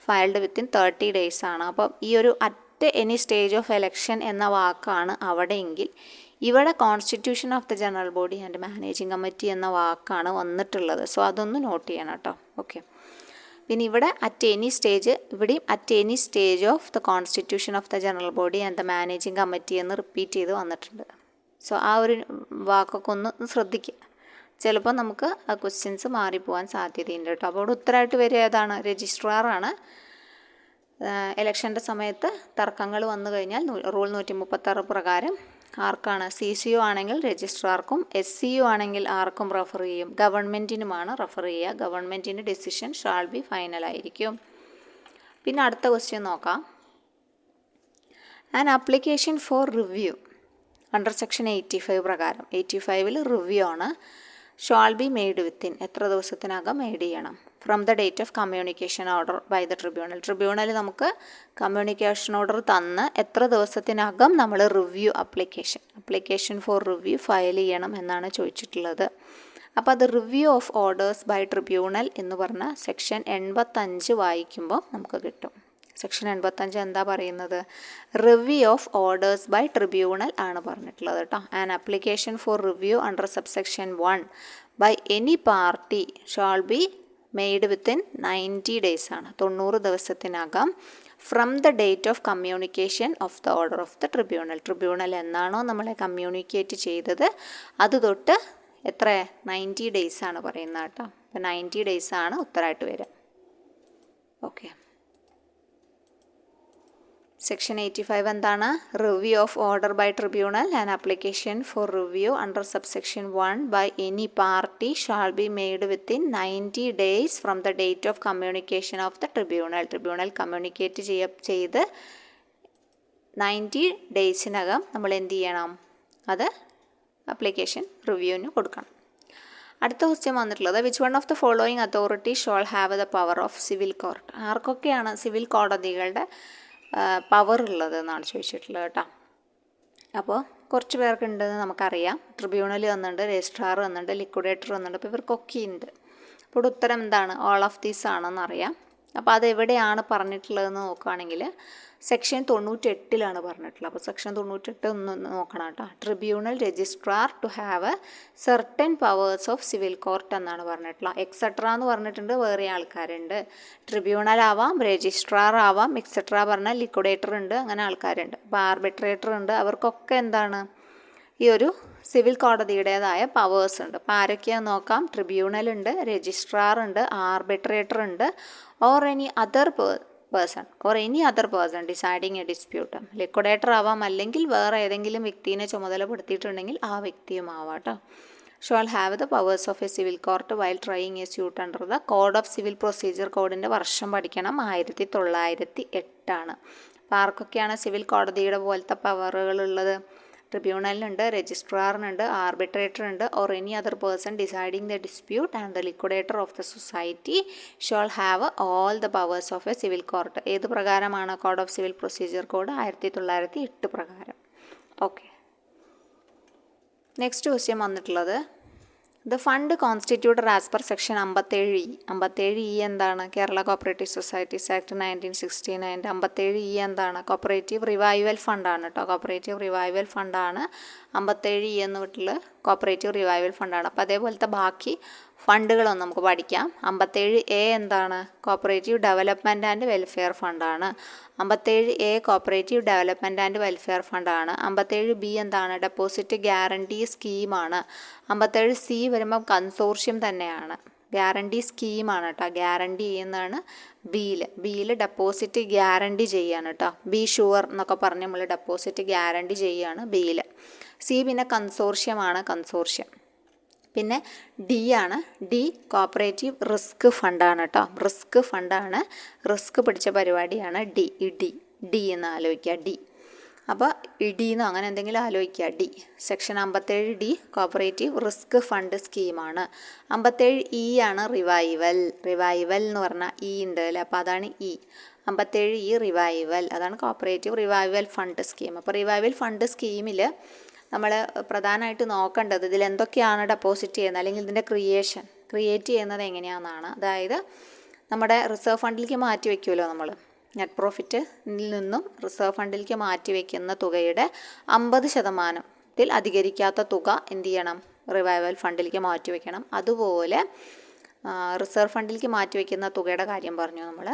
S1: ഫയൽഡ് വിത്തിൻ 30 days ആണ്. അപ്പം ഈ ഒരു at any stage of election എന്ന വാക്കാണ് അവിടെയെങ്കിൽ ഇവിടെ constitution of the general body and managing committee എന്ന വാക്കാണ് വന്നിട്ടുള്ളത്. സോ അതൊന്ന് നോട്ട് ചെയ്യണം കേട്ടോ. ഓക്കെ, പിന്നെ ഇവിടെ അറ്റ് എനി സ്റ്റേജ്, ഇവിടെയും at any stage of the constitution of the general body and the managing committee എന്ന് റിപ്പീറ്റ് ചെയ്ത് വന്നിട്ടുണ്ട്. സോ ആ ഒരു വാക്കൊക്കെ ഒന്ന് ശ്രദ്ധിക്കുക, ചിലപ്പോൾ നമുക്ക് ആ ക്വസ്റ്റ്യൻസ് മാറിപ്പോകാൻ സാധ്യതയുണ്ട് കേട്ടോ. അപ്പോൾ അവിടെ ഉത്തരമായിട്ട് വരിക ഏതാണ്, രജിസ്ട്രാറാണ്. ഇലക്ഷൻ്റെ സമയത്ത് തർക്കങ്ങൾ വന്നു കഴിഞ്ഞാൽ റൂൾ 136 പ്രകാരം ആർക്കാണ്, CCO ആണെങ്കിൽ രജിസ്ട്രാർക്കും, SCO ആണെങ്കിൽ ആർക്കും റെഫർ ചെയ്യും, ഗവൺമെൻറ്റിനുമാണ് റെഫർ ചെയ്യുക. ഗവൺമെൻറ്റിൻ്റെ ഡിസിഷൻ ഷാൾ ബി ഫൈനൽ ആയിരിക്കും. പിന്നെ അടുത്ത ക്വസ്റ്റ്യൻ നോക്കാം. An application for review under section 85 പ്രകാരം, 85 റിവ്യൂ ആണ്, ഷാൾ ബി മെയ്ഡ് വിത്തിൻ എത്ര ദിവസത്തിനകം മെയ്ഡ് ചെയ്യണം, from the date of communication order by the tribunal. Tribunal നമുക്ക് കമ്മ്യൂണിക്കേഷൻ ഓർഡർ തന്ന് എത്ര ദിവസത്തിനകം നമ്മൾ review application for review file ചെയ്യണം എന്നാണ് ചോദിച്ചിട്ടുള്ളത്. അപ്പോൾ അത് review of orders by tribunal എന്ന് പറഞ്ഞ സെക്ഷൻ 85 വായിക്കുമ്പോൾ നമുക്ക് കിട്ടും. സെക്ഷൻ 85 എന്താ പറയുന്നത്, review of orders by tribunal ആണ് പറഞ്ഞിട്ടുള്ളത് കേട്ടോ. An application for review under subsection 1 by any party shall be made within 90 days ആണ്, 90 ദിവസത്തിനകം, from the date of communication of the order of the tribunal. Tribunal എന്നാണോ നമ്മളെ communicate ചെയ്തത് അത് തൊട്ട് എത്ര 90 days ആണ് പറയുന്നത് കേട്ടോ. അപ്പോൾ 90 days ആണ് ഉത്തരമായിട്ട് വരിക. ഓക്കെ, സെക്ഷൻ 85 എന്താണ്, review of order by tribunal and application for review under subsection 1 by any party shall be made within 90 days from the date of communication of the tribunal. Tribunal communicate ചെയ്ത് 90 daysനകം നമ്മൾ എന്ത് ചെയ്യണം, അത് application റിവ്യൂവിന് കൊടുക്കണം. അടുത്ത question വന്നിട്ടുള്ളത്, which one of the following authority shall have the power of civil court. ആർക്കൊക്കെയാണ് civil കോടതികളുടെ പവർ ഉള്ളത് എന്നാണ് ചോദിച്ചിട്ടുള്ളത് കേട്ടോ. അപ്പോൾ കുറച്ച് പേർക്കുണ്ടെന്ന് നമുക്കറിയാം. ട്രിബ്യൂണൽ വന്നിട്ടുണ്ട്, രജിസ്ട്രാർ വന്നിട്ടുണ്ട്, ലിക്വിഡേറ്റർ വന്നിട്ടുണ്ട്. അപ്പോൾ ഇവർക്കൊക്കെ ഉണ്ട്. അപ്പോൾ ഉത്തരം എന്താണ്, ഓൾ ഓഫ് ദീസ് ആണെന്നറിയാം. അപ്പോൾ അതെവിടെയാണ് പറഞ്ഞിട്ടുള്ളതെന്ന് നോക്കുകയാണെങ്കിൽ സെക്ഷൻ 98 പറഞ്ഞിട്ടുള്ളത്. അപ്പോൾ സെക്ഷൻ 98 ഒന്ന് നോക്കണം കേട്ടോ. Tribunal registrar to have certain powers of civil court എന്നാണ് പറഞ്ഞിട്ടുള്ളത്. എക്സെട്ര എന്ന് പറഞ്ഞിട്ടുണ്ട്, വേറെ ആൾക്കാരുണ്ട്. ട്രിബ്യൂണൽ ആവാം, രജിസ്ട്രാർ ആവാം, എക്സെട്ര പറഞ്ഞാൽ ലിക്വിഡേറ്റർ ഉണ്ട്, അങ്ങനെ ആൾക്കാരുണ്ട്. അപ്പോൾ ആർബിട്രേറ്റർ ഉണ്ട്. അവർക്കൊക്കെ എന്താണ്, ഈ ഒരു സിവിൽ കോടതിയുടേതായ പവേഴ്സ് ഉണ്ട്. അപ്പോൾ ആരൊക്കെയാണെന്ന് നോക്കാം. ട്രിബ്യൂണൽ ഉണ്ട്, രജിസ്ട്രാർ ഉണ്ട്, ആർബിട്രേറ്റർ ഉണ്ട്, or any other person deciding A dispute. Liquidator ആവാം, അല്ലെങ്കിൽ വേറെ ഏതെങ്കിലും വ്യക്തിയെ ചുമതലപ്പെടുത്തിയിട്ടുണ്ടെങ്കിൽ ആ വ്യക്തിയും ആവാം കേട്ടോ. Shall have the powers of a civil court while trying a suit under the code of civil procedure. കോഡിൻ്റെ വർഷം പഠിക്കണം, 1908. അപ്പോൾ ആർക്കൊക്കെയാണ് സിവിൽ കോടതിയുടെ പോലത്തെ പവറുകളുള്ളത്? ട്രിബ്യൂണലിനുണ്ട്, രജിസ്ട്രാറിനുണ്ട്, ആർബിട്രേറ്ററുണ്ട്, or any other person deciding the dispute and the liquidator of the society shall have all the powers of a civil court. ഏത് പ്രകാരമാണ്? Code of civil procedure code 1908 പ്രകാരം. ഓക്കെ, നെക്സ്റ്റ് ക്വസ്റ്റ്യൻ വന്നിട്ടുള്ളത്, the fund constituted as per section 57E എന്താണ്? Kerala cooperative societies act 1969. 57E എന്താണ്? Cooperative revival ഫണ്ടാണ് കേട്ടോ. Cooperative revival ഫണ്ടാണ് 57E എന്ന് വീട്ടിൽ cooperative revival ഫണ്ടാണ്. അപ്പോൾ അതേപോലത്തെ ബാക്കി ഫണ്ടുകളൊന്നും നമുക്ക് പഠിക്കാം. 57A എന്താണ്? കോപ്പറേറ്റീവ് ഡെവലപ്മെൻറ്റ് ആൻഡ് വെൽഫെയർ ഫണ്ടാണ്. 57A cooperative development and welfare ഫണ്ടാണ്. 57B എന്താണ്? ഡെപ്പോസിറ്റ് ഗ്യാരണ്ടി സ്കീമാണ്. 57C വരുമ്പം കൺസോർഷ്യം തന്നെയാണ്, ഗ്യാരണ്ടി സ്കീമാണ് കേട്ടോ. ഗ്യാരണ്ടി ചെയ്യുന്നതാണ് ബിയിൽ ഡെപ്പോസിറ്റ് ഗ്യാരണ്ടി ചെയ്യാണ് കേട്ടോ. ബി ഷുവർ എന്നൊക്കെ പറഞ്ഞ് നമ്മൾ ഡെപ്പോസിറ്റ് ഗ്യാരണ്ടി ചെയ്യുകയാണ് ബിയിൽ. സി പിന്നെ കൺസോർഷ്യമാണ്, കൺസോർഷ്യം. പിന്നെ ഡി ആണ്. ഡി കോപ്പറേറ്റീവ് റിസ്ക് ഫണ്ടാണ് കേട്ടോ. റിസ്ക് ഫണ്ടാണ്, റിസ്ക് പിടിച്ച പരിപാടിയാണ് ഡി എന്ന് ആലോചിക്കുക. ഡി അപ്പോൾ ഇഡിന്നോ അങ്ങനെ എന്തെങ്കിലും ആലോചിക്കുക. D section 57 D cooperative risk fund സ്കീമാണ്. 57 ഇ ആണ് റിവൈവൽ എന്ന് പറഞ്ഞാൽ ഇ ഉണ്ട് അല്ലേ, അപ്പോൾ അതാണ് ഇ. 57 ഇ റിവൈവൽ, അതാണ് കോപ്പറേറ്റീവ് റിവൈവൽ ഫണ്ട് സ്കീം. അപ്പോൾ റിവൈവൽ ഫണ്ട് സ്കീമിൽ നമ്മൾ പ്രധാനമായിട്ട് നോക്കേണ്ടത് ഇതിൽ എന്തൊക്കെയാണ് ഡെപ്പോസിറ്റ് ചെയ്യുന്നത്, അല്ലെങ്കിൽ ഇതിൻ്റെ ക്രിയേറ്റ് ചെയ്യുന്നത് എങ്ങനെയാണെന്നാണ്. അതായത് നമ്മുടെ റിസർവ് ഫണ്ടിലേക്ക് മാറ്റി വയ്ക്കുമല്ലോ നമ്മൾ, നെറ്റ് പ്രോഫിറ്റിൽ നിന്നും റിസർവ് ഫണ്ടിലേക്ക് മാറ്റി വയ്ക്കുന്ന തുകയുടെ 50% അധികരിക്കാത്ത തുക എന്ത് ചെയ്യണം, റിവൈവൽ ഫണ്ടിലേക്ക് മാറ്റി വയ്ക്കണം. അതുപോലെ റിസർവ് ഫണ്ടിലേക്ക് മാറ്റി വയ്ക്കുന്ന തുകയുടെ കാര്യം പറഞ്ഞു നമ്മൾ.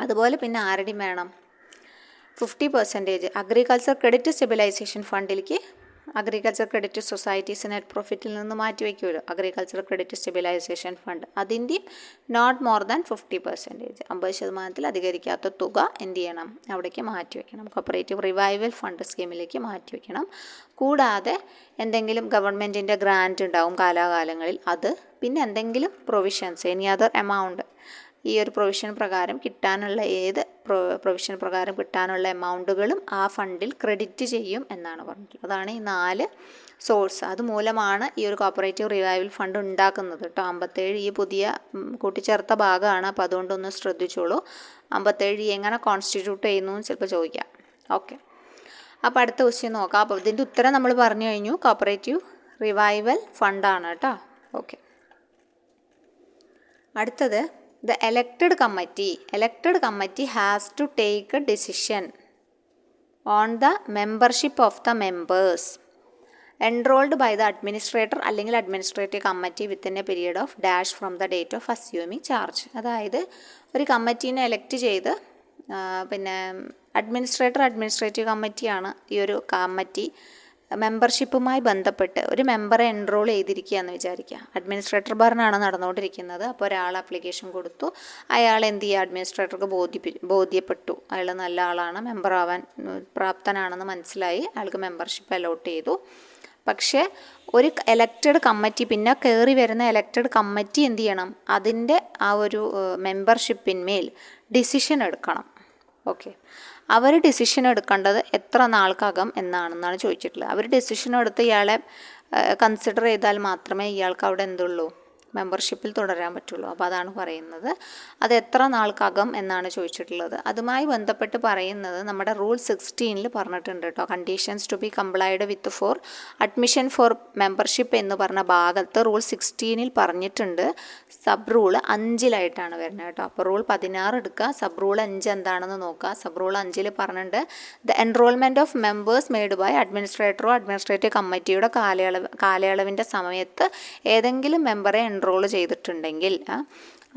S1: അതുപോലെ പിന്നെ ആരുടെയും വേണം 50% അഗ്രികൾച്ചർ ക്രെഡിറ്റ് സ്റ്റെബിലൈസേഷൻ ഫണ്ടിലേക്ക്, അഗ്രികൾച്ചർ ക്രെഡിറ്റ് സൊസൈറ്റീസ് നെറ്റ് പ്രോഫിറ്റിൽ നിന്ന് മാറ്റി വയ്ക്കുമല്ലോ അഗ്രികൾച്ചർ ക്രെഡിറ്റ് സ്റ്റെബിലൈസേഷൻ ഫണ്ട്, അതിൻ്റെയും നോട്ട് മോർ ദാൻ 50%, 50% അധികരിക്കാത്ത തുക എന്ത് ചെയ്യണം, അവിടേക്ക് മാറ്റി വയ്ക്കണം. കോപ്പറേറ്റീവ് റിവൈവൽ ഫണ്ട് സ്കീമിലേക്ക് മാറ്റി വയ്ക്കണം. കൂടാതെ എന്തെങ്കിലും ഗവൺമെൻറ്റിൻ്റെ ഗ്രാൻറ്റ് ഉണ്ടാവും കാലാകാലങ്ങളിൽ, അത് പിന്നെ എന്തെങ്കിലും പ്രൊവിഷൻസ്, എനി അതർ എമൗണ്ട്, ഈ ഒരു പ്രൊവിഷൻ പ്രകാരം കിട്ടാനുള്ള പ്രൊവിഷൻ പ്രകാരം കിട്ടാനുള്ള എമൗണ്ടുകളും ആ ഫണ്ടിൽ ക്രെഡിറ്റ് ചെയ്യും എന്നാണ് പറഞ്ഞിട്ടുള്ളത്. അതാണ് ഈ 4 സോഴ്സ്. അതുമൂലമാണ് ഈ ഒരു കോപ്പറേറ്റീവ് റിവൈവൽ ഫണ്ട് ഉണ്ടാക്കുന്നത് കേട്ടോ. 57 ഈ പുതിയ കൂട്ടിച്ചേർത്ത ഭാഗമാണ്, അപ്പോൾ അതുകൊണ്ടൊന്ന് ശ്രദ്ധിച്ചോളൂ. 57 എങ്ങനെ കോൺസ്റ്റിറ്റ്യൂട്ട് ചെയ്യുന്നു എന്ന് ചിലപ്പോൾ ചോദിക്കാം. ഓക്കെ, അപ്പോൾ അടുത്ത ക്വസ്റ്റ്യൻ നോക്കാം. അപ്പോൾ ഇതിൻ്റെ ഉത്തരം നമ്മൾ പറഞ്ഞു കഴിഞ്ഞു, കോപ്പറേറ്റീവ് റിവൈവൽ ഫണ്ടാണ് കേട്ടോ. ഓക്കെ, അടുത്തത് The elected committee has to take a decision on the membership of the members enrolled by the administrator അല്ലെങ്കിൽ administrative committee within a period of dash from the date of assuming charge. അതായത് ഒരു കമ്മിറ്റീനെ elect ചെയ്ത് പിന്നെ administrative കമ്മിറ്റിയാണ് ഈ ഒരു committee മെമ്പർഷിപ്പുമായി ബന്ധപ്പെട്ട് ഒരു മെമ്പറെ എൻറോൾ ചെയ്തിരിക്കുകയെന്ന് വിചാരിക്കുക. അഡ്മിനിസ്ട്രേറ്റർ ഭരണമാണ് നടന്നുകൊണ്ടിരിക്കുന്നത്. അപ്പോൾ ഒരാൾ ആപ്ലിക്കേഷൻ കൊടുത്തു, അയാൾ എന്ത് ചെയ്യുക, അഡ്മിനിസ്ട്രേറ്റർക്ക് ബോധ്യപ്പെട്ടു അയാൾ നല്ല ആളാണ്, മെമ്പറാവാൻ പ്രാപ്തനാണെന്ന് മനസ്സിലായി, അയാൾക്ക് മെമ്പർഷിപ്പ് അലോട്ട് ചെയ്തു. പക്ഷേ ഒരു എലക്റ്റഡ് കമ്മിറ്റി, പിന്നെ കയറി വരുന്ന എലക്റ്റഡ് കമ്മിറ്റി എന്ത് ചെയ്യണം, അതിൻ്റെ ആ ഒരു മെമ്പർഷിപ്പിന്മേൽ ഡിസിഷൻ എടുക്കണം. ഓക്കെ, അവർ ഡിസിഷൻ എടുക്കേണ്ടത് എത്ര നാൾക്കകം എന്നാണെന്നാണ് ചോദിച്ചിട്ടുള്ളത്. അവർ ഡിസിഷൻ എടുത്ത് ഇയാളെ കൺസിഡർ ചെയ്താൽ മാത്രമേ ഇയാൾക്ക് അവിടെ എന്തുള്ളൂ, മെമ്പർഷിപ്പിൽ തുടരാൻ പറ്റുള്ളൂ. അപ്പോൾ അതാണ് പറയുന്നത്, അത് എത്ര നാൾക്കകം എന്നാണ് ചോദിച്ചിട്ടുള്ളത്. അതുമായി ബന്ധപ്പെട്ട് പറയുന്നത് നമ്മുടെ റൂൾ 16 പറഞ്ഞിട്ടുണ്ട് കേട്ടോ. Conditions to be complied with for admission for membership എന്ന് പറഞ്ഞ ഭാഗത്ത് റൂൾ 16 പറഞ്ഞിട്ടുണ്ട്. സബ് റൂൾ 5 വരുന്നത് കേട്ടോ. അപ്പോൾ റൂൾ 16 എടുക്കുക, സബ് റൂൾ 5 എന്താണെന്ന് നോക്കുക. സബ് റൂൾ 5 പറഞ്ഞിട്ടുണ്ട്, the enrolment of members made by അഡ്മിനിസ്ട്രേറ്ററോ അഡ്മിനിസ്ട്രേറ്റീവ് കമ്മിറ്റിയുടെ കാലയളവിൻ്റെ സമയത്ത് ഏതെങ്കിലും മെമ്പറെ എൻറോൾ ചെയ്തിട്ടുണ്ടെങ്കിൽ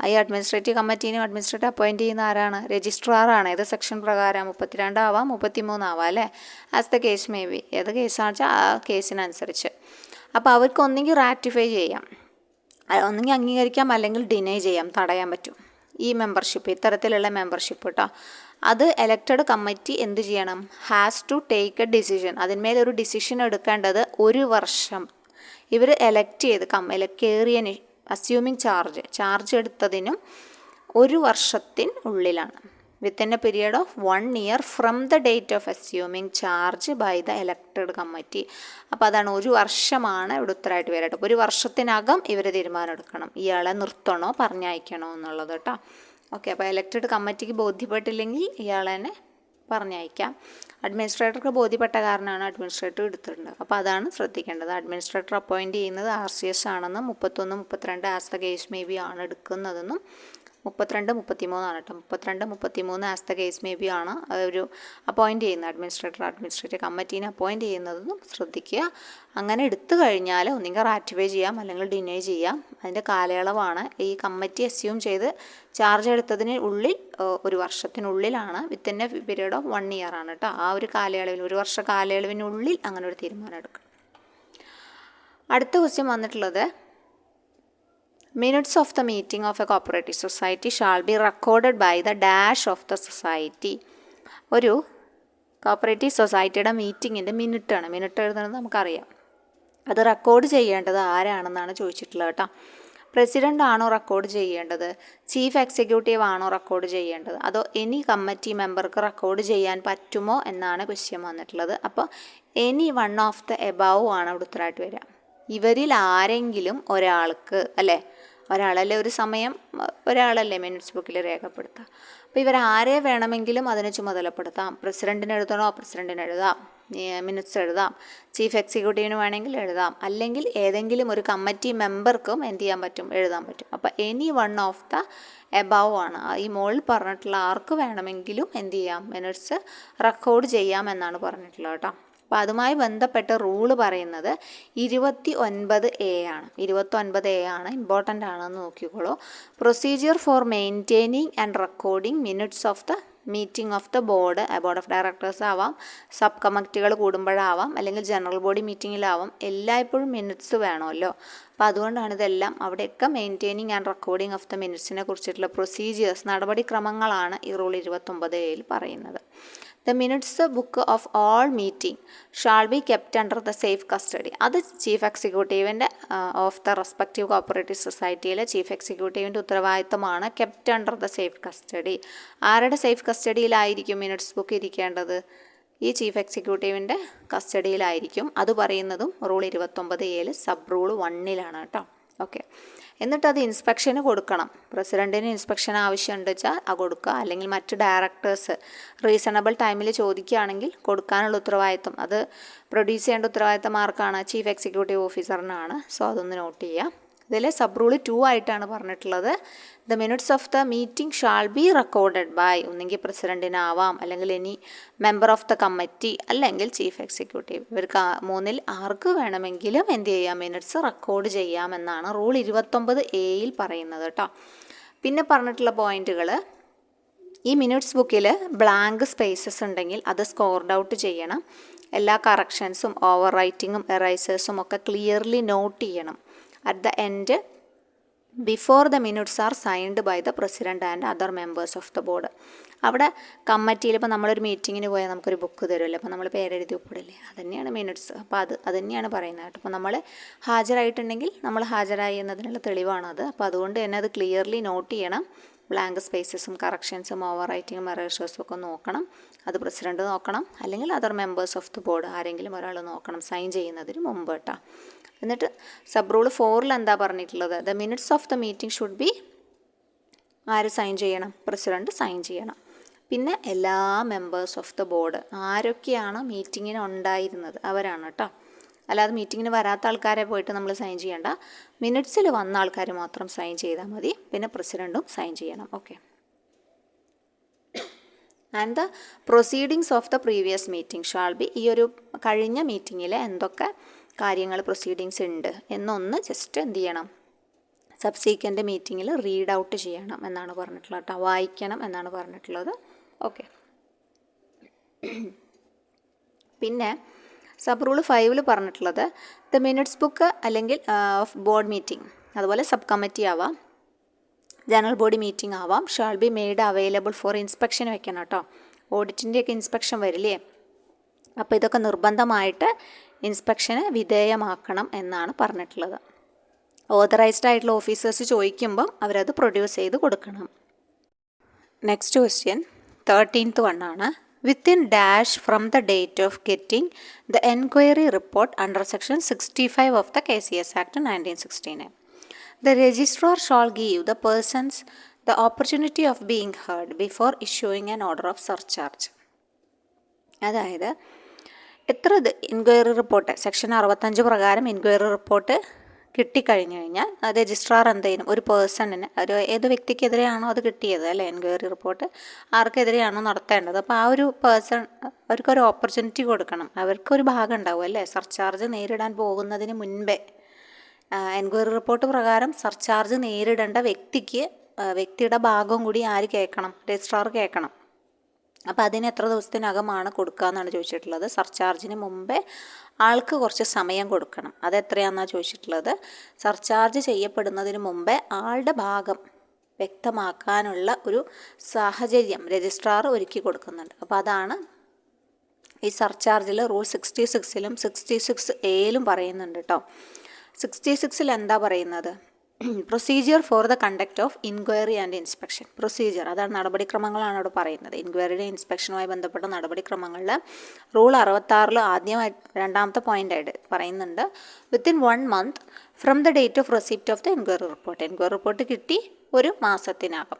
S1: ഈ അഡ്മിനിസ്ട്രേറ്റീവ് കമ്മിറ്റീനും അഡ്മിനിസ്ട്രേറ്റർ അപ്പോയിൻറ്റ് ചെയ്യുന്ന ആരാണ്, രജിസ്ട്രാറാണ്. ഏത് സെക്ഷൻ പ്രകാരം 32 ആവാം 33 ആവാം അല്ലേ, as the case may B, ഏത് കേസാണെന്ന് വെച്ചാൽ ആ കേസിനനുസരിച്ച്. അപ്പോൾ അവർക്ക് ഒന്നെങ്കിൽ റാറ്റിഫൈ ചെയ്യാം, ഒന്നെങ്കിൽ അംഗീകരിക്കാം, അല്ലെങ്കിൽ ഡിനൈ ചെയ്യാം, തടയാൻ പറ്റും ഈ മെമ്പർഷിപ്പ്, ഇത്തരത്തിലുള്ള മെമ്പർഷിപ്പ് കേട്ടോ. അത് എലക്റ്റഡ് കമ്മിറ്റി എന്ത് ചെയ്യണം, has to take a decision, അതിന്മേലൊരു ഡിസിഷൻ എടുക്കേണ്ടത് 1 വർഷം ഇവർ എലക്ട് ചെയ്ത് കയറിയതിന് അസ്യൂമിങ് ചാർജ് എടുത്തതിനും 1 വർഷത്തിനുള്ളിലാണ്. Within a period of 1 year from the date of assuming charge by the elected committee. അപ്പോൾ അതാണ് 1 വർഷമാണ് ഇവിടെ ഉത്തരമായിട്ട് വരട്ടെ. 1 വർഷത്തിനകം ഇവർ തീരുമാനം എടുക്കണം ഇയാളെ നിർത്തണോ പറഞ്ഞയക്കണോ എന്നുള്ളത് കേട്ടോ. ഓക്കെ, അപ്പോൾ എലക്റ്റഡ് കമ്മിറ്റിക്ക് ബോധ്യപ്പെട്ടില്ലെങ്കിൽ ഇയാളെ തന്നെ പറഞ്ഞയക്കാം. അഡ്മിനിസ്ട്രേറ്റർക്ക് ബോധ്യപ്പെട്ട കാരണമാണ് അഡ്മിനിസ്ട്രേറ്റർ എടുത്തിട്ടുണ്ട്. അപ്പോൾ അതാണ് ശ്രദ്ധിക്കേണ്ടത്. അഡ്മിനിസ്ട്രേറ്റർ അപ്പോയിൻറ്റ് ചെയ്യുന്നത് RCS ആണെന്നും 31, 32 as the case may B ആണ് എടുക്കുന്നതെന്നും 32, 33 ആണ് കേട്ടോ. 32, 33 as the case may B ആണ് ഒരു അപ്പോയിൻറ്റ് ചെയ്യുന്നത് അഡ്മിനിസ്ട്രേറ്റീവ് കമ്മിറ്റീനെ അപ്പോയിൻറ്റ് ചെയ്യുന്നതെന്നും ശ്രദ്ധിക്കുക. അങ്ങനെ എടുത്തു കഴിഞ്ഞാൽ ഒന്നുകിൽ റാറ്റിഫൈ ചെയ്യാം അല്ലെങ്കിൽ ഡിനൈ ചെയ്യാം. അതിൻ്റെ കാലയളവാണ് ഈ കമ്മിറ്റി അസ്യൂം ചെയ്ത് ചാർജ് എടുത്തതിന് ഉള്ളിൽ 1 വർഷത്തിനുള്ളിലാണ്, within a period of 1 year ആണ് കേട്ടോ. ആ ഒരു കാലയളവിൽ 1 വർഷ കാലയളവിനുള്ളിൽ അങ്ങനെ ഒരു തീരുമാനം എടുക്കണം. അടുത്ത ക്വസ്റ്റ്യൻ വന്നിട്ടുള്ളത്, minutes of the meeting of a cooperative society shall be recorded by the dash of the society. ഒരു കോപ്പറേറ്റീവ് സൊസൈറ്റിയുടെ മീറ്റിങ്ങിൻ്റെ മിനിറ്റ് എഴുതുന്നത് നമുക്കറിയാം. അത് റെക്കോർഡ് ചെയ്യേണ്ടത് ആരാണെന്നാണ് ചോദിച്ചിട്ടുള്ളത് കേട്ടോ. പ്രസിഡൻ്റ് ആണോ റെക്കോർഡ് ചെയ്യേണ്ടത്, ചീഫ് എക്സിക്യൂട്ടീവ് ആണോ റെക്കോർഡ് ചെയ്യേണ്ടത്, അതോ എനി കമ്മിറ്റി മെമ്പർക്ക് റെക്കോർഡ് ചെയ്യാൻ പറ്റുമോ എന്നാണ് ക്വസ്റ്റ്യൻ വന്നിട്ടുള്ളത്. അപ്പോൾ any one of the above ആണ് അവിടെ ഉത്തരമായിട്ട് വരിക. ഇവരിൽ ആരെങ്കിലും ഒരാൾക്ക്, അല്ലേ, ഒരാളല്ലേ ഒരു സമയം ഒരാളല്ലേ മിനിറ്റ്സ് ബുക്കിൽ രേഖപ്പെടുത്തുക. അപ്പോൾ ഇവരാരെ വേണമെങ്കിലും അതിനെ ചുമതലപ്പെടുത്താം. പ്രസിഡൻറ്റിന് എഴുതണോ പ്രസിഡൻറ്റിന് എഴുതാം, മിനിറ്റ്സ് എഴുതാം, ചീഫ് എക്സിക്യൂട്ടീവിന് വേണമെങ്കിൽ എഴുതാം, അല്ലെങ്കിൽ ഏതെങ്കിലും ഒരു കമ്മിറ്റി മെമ്പർക്കും എന്ത് ചെയ്യാൻ പറ്റും, എഴുതാൻ പറ്റും. അപ്പോൾ any one of the above ആണ്, ഈ മോളിൽ പറഞ്ഞിട്ടുള്ള ആർക്ക് വേണമെങ്കിലും എന്ത് ചെയ്യാം, മിനിറ്റ്സ് റെക്കോർഡ് ചെയ്യാം എന്നാണ് പറഞ്ഞിട്ടുള്ളത് കേട്ടോ. അപ്പോൾ അതുമായി ബന്ധപ്പെട്ട റൂള് പറയുന്നത് 29A ആണ്. 29A ആണ്, ഇമ്പോർട്ടൻ്റ് ആണെന്ന് നോക്കിക്കോളൂ. Procedure for maintaining and recording minutes of the meeting of the board of directors ആവാം, സബ് കമ്മിറ്റികൾ കൂടുമ്പോഴാവാം, അല്ലെങ്കിൽ ജനറൽ ബോഡി മീറ്റിങ്ങിലാവാം, എല്ലായ്പ്പോഴും മിനിറ്റ്സ് വേണമല്ലോ. അപ്പോൾ അതുകൊണ്ടാണ് ഇതെല്ലാം അവിടെയൊക്കെ maintaining and recording of the മിനിറ്റ്സിനെ കുറിച്ചിട്ടുള്ള പ്രൊസീജിയേഴ്സ്, നടപടിക്രമങ്ങളാണ് ഈ റൂൾ 29A പറയുന്നത്. The minutes book of all meeting shall be kept under the safe custody. അത് ചീഫ് എക്സിക്യൂട്ടീവിൻ്റെ ഓഫ് ദ റെസ്പെക്റ്റീവ് കോപ്പറേറ്റീവ് സൊസൈറ്റിയിലെ ചീഫ് എക്സിക്യൂട്ടീവിൻ്റെ ഉത്തരവാദിത്തമാണ് kept under the safe custody. ആരുടെ സേഫ് കസ്റ്റഡിയിലായിരിക്കും മിനിറ്റ്സ് ബുക്ക് ഇരിക്കേണ്ടത്? ഈ ചീഫ് എക്സിക്യൂട്ടീവിൻ്റെ കസ്റ്റഡിയിലായിരിക്കും. അത് പറയുന്നതും റൂൾ 29A സബ് റൂൾ 1 കേട്ടോ. ഓക്കെ, എന്നിട്ട് അത് ഇൻസ്പെക്ഷന് കൊടുക്കണം. പ്രസിഡൻറ്റിന് ഇൻസ്പെക്ഷൻ ആവശ്യമുണ്ട് വെച്ചാൽ അത് കൊടുക്കുക, അല്ലെങ്കിൽ മറ്റ് ഡയറക്ടേഴ്സ് റീസണബിൾ ടൈമിൽ ചോദിക്കുകയാണെങ്കിൽ കൊടുക്കാനുള്ള ഉത്തരവാദിത്തം, അത് പ്രൊഡ്യൂസ് ചെയ്യേണ്ട ഉത്തരവാദിത്തം ആർക്കാണ്? ചീഫ് എക്സിക്യൂട്ടീവ് ഓഫീസറിനാണ്. സോ അതൊന്ന് നോട്ട് ചെയ്യുക. ഇതിൽ സബ് റൂൾ 2 ആയിട്ടാണ് പറഞ്ഞിട്ടുള്ളത്. The minutes of the meeting shall be recorded by, ഒന്നെങ്കിൽ പ്രസിഡൻറ്റിനാവാം, അല്ലെങ്കിൽ any member of the committee, അല്ലെങ്കിൽ ചീഫ് എക്സിക്യൂട്ടീവ്. ഇവർക്ക് മൂന്നിൽ ആർക്ക് വേണമെങ്കിലും എന്ത് ചെയ്യാം, മിനിറ്റ്സ് റെക്കോർഡ് ചെയ്യാമെന്നാണ് റൂൾ 29A പറയുന്നത് കേട്ടോ. പിന്നെ പറഞ്ഞിട്ടുള്ള പോയിന്റുകൾ, ഈ മിനിറ്റ്സ് ബുക്കിൽ ബ്ലാങ്ക് സ്പേസസ് ഉണ്ടെങ്കിൽ അത് സ്കോർഡ് ഔട്ട് ചെയ്യണം. എല്ലാ കറക്ഷൻസും ഓവർ റൈറ്റിങ്ങും എറൈസേഴ്സും ഒക്കെ ക്ലിയർലി നോട്ട് ചെയ്യണം. At the end before the minutes are signed by the president and other members of the board. അവിടെ കമ്മിറ്റിയിൽ ഇപ്പോൾ നമ്മളൊരു മീറ്റിങ്ങിന് പോയാൽ നമുക്കൊരു ബുക്ക് തരുമല്ലോ, അപ്പോൾ നമ്മൾ പേരെഴുതി ഒപ്പിടില്ലേ, അത് തന്നെയാണ് മിനിറ്റ്സ്. അപ്പോൾ അത് തന്നെയാണ് പറയുന്നത് കേട്ടോ. അപ്പോൾ നമ്മൾ ഹാജരായിട്ടുണ്ടെങ്കിൽ നമ്മൾ ഹാജരായി എന്നതിനുള്ള തെളിവാണത്. അപ്പോൾ അതുകൊണ്ട് തന്നെ അത് ക്ലിയർലി നോട്ട് ചെയ്യണം. ബ്ലാങ്ക് സ്പേസസും കറക്ഷൻസും ഓവർ റൈറ്റിങ്ങും എറേഴ്സും ഒക്കെ നോക്കണം. അത് പ്രസിഡൻറ്റ് നോക്കണം, അല്ലെങ്കിൽ other members of the board ആരെങ്കിലും ഒരാൾ നോക്കണം സൈൻ ചെയ്യുന്നതിന് മുമ്പ് കേട്ടോ. എന്നിട്ട് സബ് റൂൾ 4 എന്താ പറഞ്ഞിട്ടുള്ളത്? The minutes of the meeting should be, ആര് സൈൻ ചെയ്യണം? പ്രസിഡൻറ്റ് സൈൻ ചെയ്യണം. പിന്നെ എല്ലാ മെമ്പേഴ്സ് ഓഫ് ദ ബോർഡ്, ആരൊക്കെയാണ് മീറ്റിങ്ങിന് ഉണ്ടായിരുന്നത് അവരാണ് കേട്ടോ. അല്ലാതെ മീറ്റിങ്ങിന് വരാത്ത ആൾക്കാരെ പോയിട്ട് നമ്മൾ സൈൻ ചെയ്യേണ്ട. മിനിറ്റ്സിൽ വന്ന ആൾക്കാർ മാത്രം സൈൻ ചെയ്താൽ മതി. പിന്നെ പ്രസിഡൻറ്റും സൈൻ ചെയ്യണം. Okay. And the proceedings of the previous meeting shall B, ഈ ഒരു കഴിഞ്ഞ മീറ്റിങ്ങിൽ എന്തൊക്കെ കാര്യങ്ങൾ പ്രൊസീഡിങ്സ് ഉണ്ട് എന്നൊന്ന് ജസ്റ്റ് എന്ത് ചെയ്യണം, സബ്സീക്വൻ്റ് മീറ്റിങ്ങിൽ റീഡ് ഔട്ട് ചെയ്യണം എന്നാണ് പറഞ്ഞിട്ടുള്ളത് കേട്ടോ. വായിക്കണം എന്നാണ് പറഞ്ഞിട്ടുള്ളത്. ഓക്കെ. പിന്നെ സബ് റൂൾ 5 പറഞ്ഞിട്ടുള്ളത് ദ മിനിറ്റ്സ് ബുക്ക് അല്ലെങ്കിൽ ഓഫ് ബോർഡ് മീറ്റിംഗ്, അതുപോലെ സബ് കമ്മിറ്റി ആവാം, ജനറൽ ബോഡി മീറ്റിംഗ് ആവാം, shawl be made available for inspection വെക്കണം കേട്ടോ. ഓഡിറ്റിൻ്റെയൊക്കെ ഇൻസ്പെക്ഷൻ വരില്ലേ, അപ്പോൾ ഇതൊക്കെ നിർബന്ധമായിട്ട് ഇൻസ്പെക്ഷന് വിധേയമാക്കണം എന്നാണ് പറഞ്ഞിട്ടുള്ളത്. ഓതറൈസ്ഡ് ആയിട്ടുള്ള ഓഫീസേഴ്സ് ചോദിക്കുമ്പം അവരത് പ്രൊഡ്യൂസ് ചെയ്ത് കൊടുക്കണം. നെക്സ്റ്റ് ക്വസ്റ്റ്യൻ 13th ആണ്. Within dash from the date of getting the enquiry report under section 65 of the KCS act 1969. The registrar shall give the persons the opportunity of being heard before issuing an order of surcharge. അതായത് എത്ര enquiry report section 65 പ്രകാരം enquiry report കിട്ടിക്കഴിഞ്ഞു കഴിഞ്ഞാൽ registrar എന്ത് ചെയ്യണം, ഒരു പേഴ്സണിന്, ഏത് വ്യക്തിക്കെതിരെയാണോ അത് കിട്ടിയത് അല്ലേ, എൻക്വയറി റിപ്പോർട്ട് ആർക്കെതിരെയാണോ നടത്തേണ്ടത്, അപ്പോൾ ആ ഒരു പേഴ്സൺ അവർക്കൊരു ഓപ്പർച്യൂണിറ്റി കൊടുക്കണം. അവർക്കൊരു ഭാഗം ഉണ്ടാവും അല്ലേ, സർചാർജ് നേരിടാൻ പോകുന്നതിന് മുൻപേ. എൻക്വയറി റിപ്പോർട്ട് പ്രകാരം സർചാർജ് നേരിടേണ്ട വ്യക്തിയുടെ ഭാഗം കൂടി ആര് കേൾക്കണം, രജിസ്ട്രാർ കേൾക്കണം. അപ്പോൾ അതിന് എത്ര ദിവസത്തിനകമാണ് കൊടുക്കുക എന്നാണ് ചോദിച്ചിട്ടുള്ളത്. സർചാർജിന് മുമ്പേ ആൾക്ക് കുറച്ച് സമയം കൊടുക്കണം. അതെത്രയാണെന്നാണ് ചോദിച്ചിട്ടുള്ളത്. സർചാർജ് ചെയ്യപ്പെടുന്നതിന് മുമ്പേ ആളുടെ ഭാഗം വ്യക്തമാക്കാനുള്ള ഒരു സാഹചര്യം രജിസ്ട്രാർ ഒരുക്കി കൊടുക്കുന്നുണ്ട്. അപ്പോൾ അതാണ് ഈ സർചാർജിൽ റൂൾ 66ലും 66A പറയുന്നുണ്ട് കേട്ടോ. 66ൽ എന്താ പറയുന്നത്? Procedure for the conduct of inquiry and inspection. Procedure അതാണ്, നടപടിക്രമങ്ങളാണ് അവിടെ പറയുന്നത്. ഇൻക്വയറിയുടെ ഇൻസ്പെക്ഷനുമായി ബന്ധപ്പെട്ട നടപടിക്രമങ്ങളിൽ റൂൾ 66 ആദ്യമായി രണ്ടാമത്തെ പോയിൻ്റായിട്ട് പറയുന്നുണ്ട്, within 1 month from the date of receipt of the enquiry report. Enquiry report കിട്ടി 1 മാസത്തിനകം,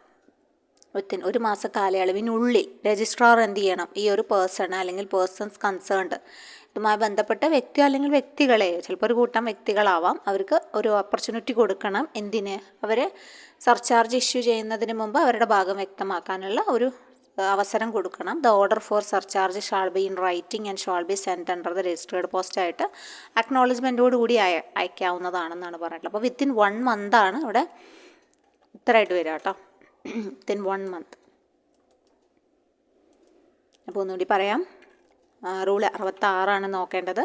S1: വിത്തിൻ 1 മാസ കാലയളവിനുള്ളിൽ രജിസ്ട്രാർ എന്ത് ചെയ്യണം? ഈ ഒരു പേഴ്സൺ അല്ലെങ്കിൽ പേഴ്സൺസ് കൺസേൺഡ്, ഇതുമായി ബന്ധപ്പെട്ട വ്യക്തി അല്ലെങ്കിൽ വ്യക്തികളെ, ചിലപ്പോൾ ഒരു കൂട്ടം വ്യക്തികളാവാം, അവർക്ക് ഒരു ഓപ്പർച്യൂണിറ്റി കൊടുക്കണം. എന്തിന്? അവർ സർചാർജ് ഇഷ്യൂ ചെയ്യുന്നതിന് മുമ്പ് അവരുടെ ഭാഗം വ്യക്തമാക്കാനുള്ള ഒരു അവസരം കൊടുക്കണം. The order for surcharge shawl be in writing and shall be send under the registered post ആയിട്ട് അക്നോളജ്മെൻറ്റോട് കൂടി അയക്കാവുന്നതാണെന്നാണ് പറഞ്ഞിട്ടുള്ളത്. അപ്പോൾ വിത്തിൻ 1 month ആണ് ഇവിടെ ഉത്തരമായിട്ട് വരിക കേട്ടോ. Within 1 month. അപ്പോൾ ഒന്നുകൂടി പറയാം, റൂൾ 66 നോക്കേണ്ടത്.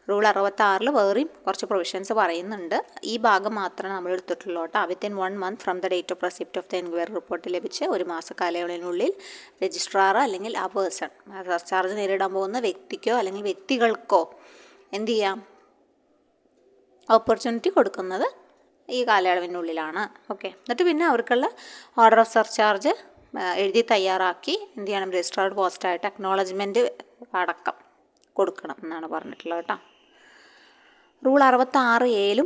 S1: റൂൾ 66 വേറെയും കുറച്ച് പ്രൊവിഷൻസ് പറയുന്നുണ്ട്. ഈ ഭാഗം മാത്രമേ നമ്മൾ എടുത്തിട്ടുള്ളൂ കേട്ടോ. Within 1 month from the date of receipt of the enquiry report ലഭിച്ച് 1 മാസ കാലയളവിനുള്ളിൽ രജിസ്ട്രാർ അല്ലെങ്കിൽ ആ പേഴ്സൺ, സർചാർജ് നേരിടാൻ പോകുന്ന വ്യക്തിക്കോ അല്ലെങ്കിൽ വ്യക്തികൾക്കോ എന്ത് ചെയ്യാം? ഓപ്പർച്യൂണിറ്റി കൊടുക്കുന്നത് ഈ കാലയളവിനുള്ളിലാണ്. ഓക്കെ, എന്നിട്ട് പിന്നെ അവർക്കുള്ള ഓർഡർ ഓഫ് സർചാർജ് എഴുതി തയ്യാറാക്കി എന്ത് ചെയ്യണം? രജിസ്ട്രാർഡ് പോസ്റ്റായിട്ട് അക്നോളജ്മെൻറ്റ് അടക്കം കൊടുക്കണം എന്നാണ് പറഞ്ഞിട്ടുള്ളത് കേട്ടോ. റൂൾ 66A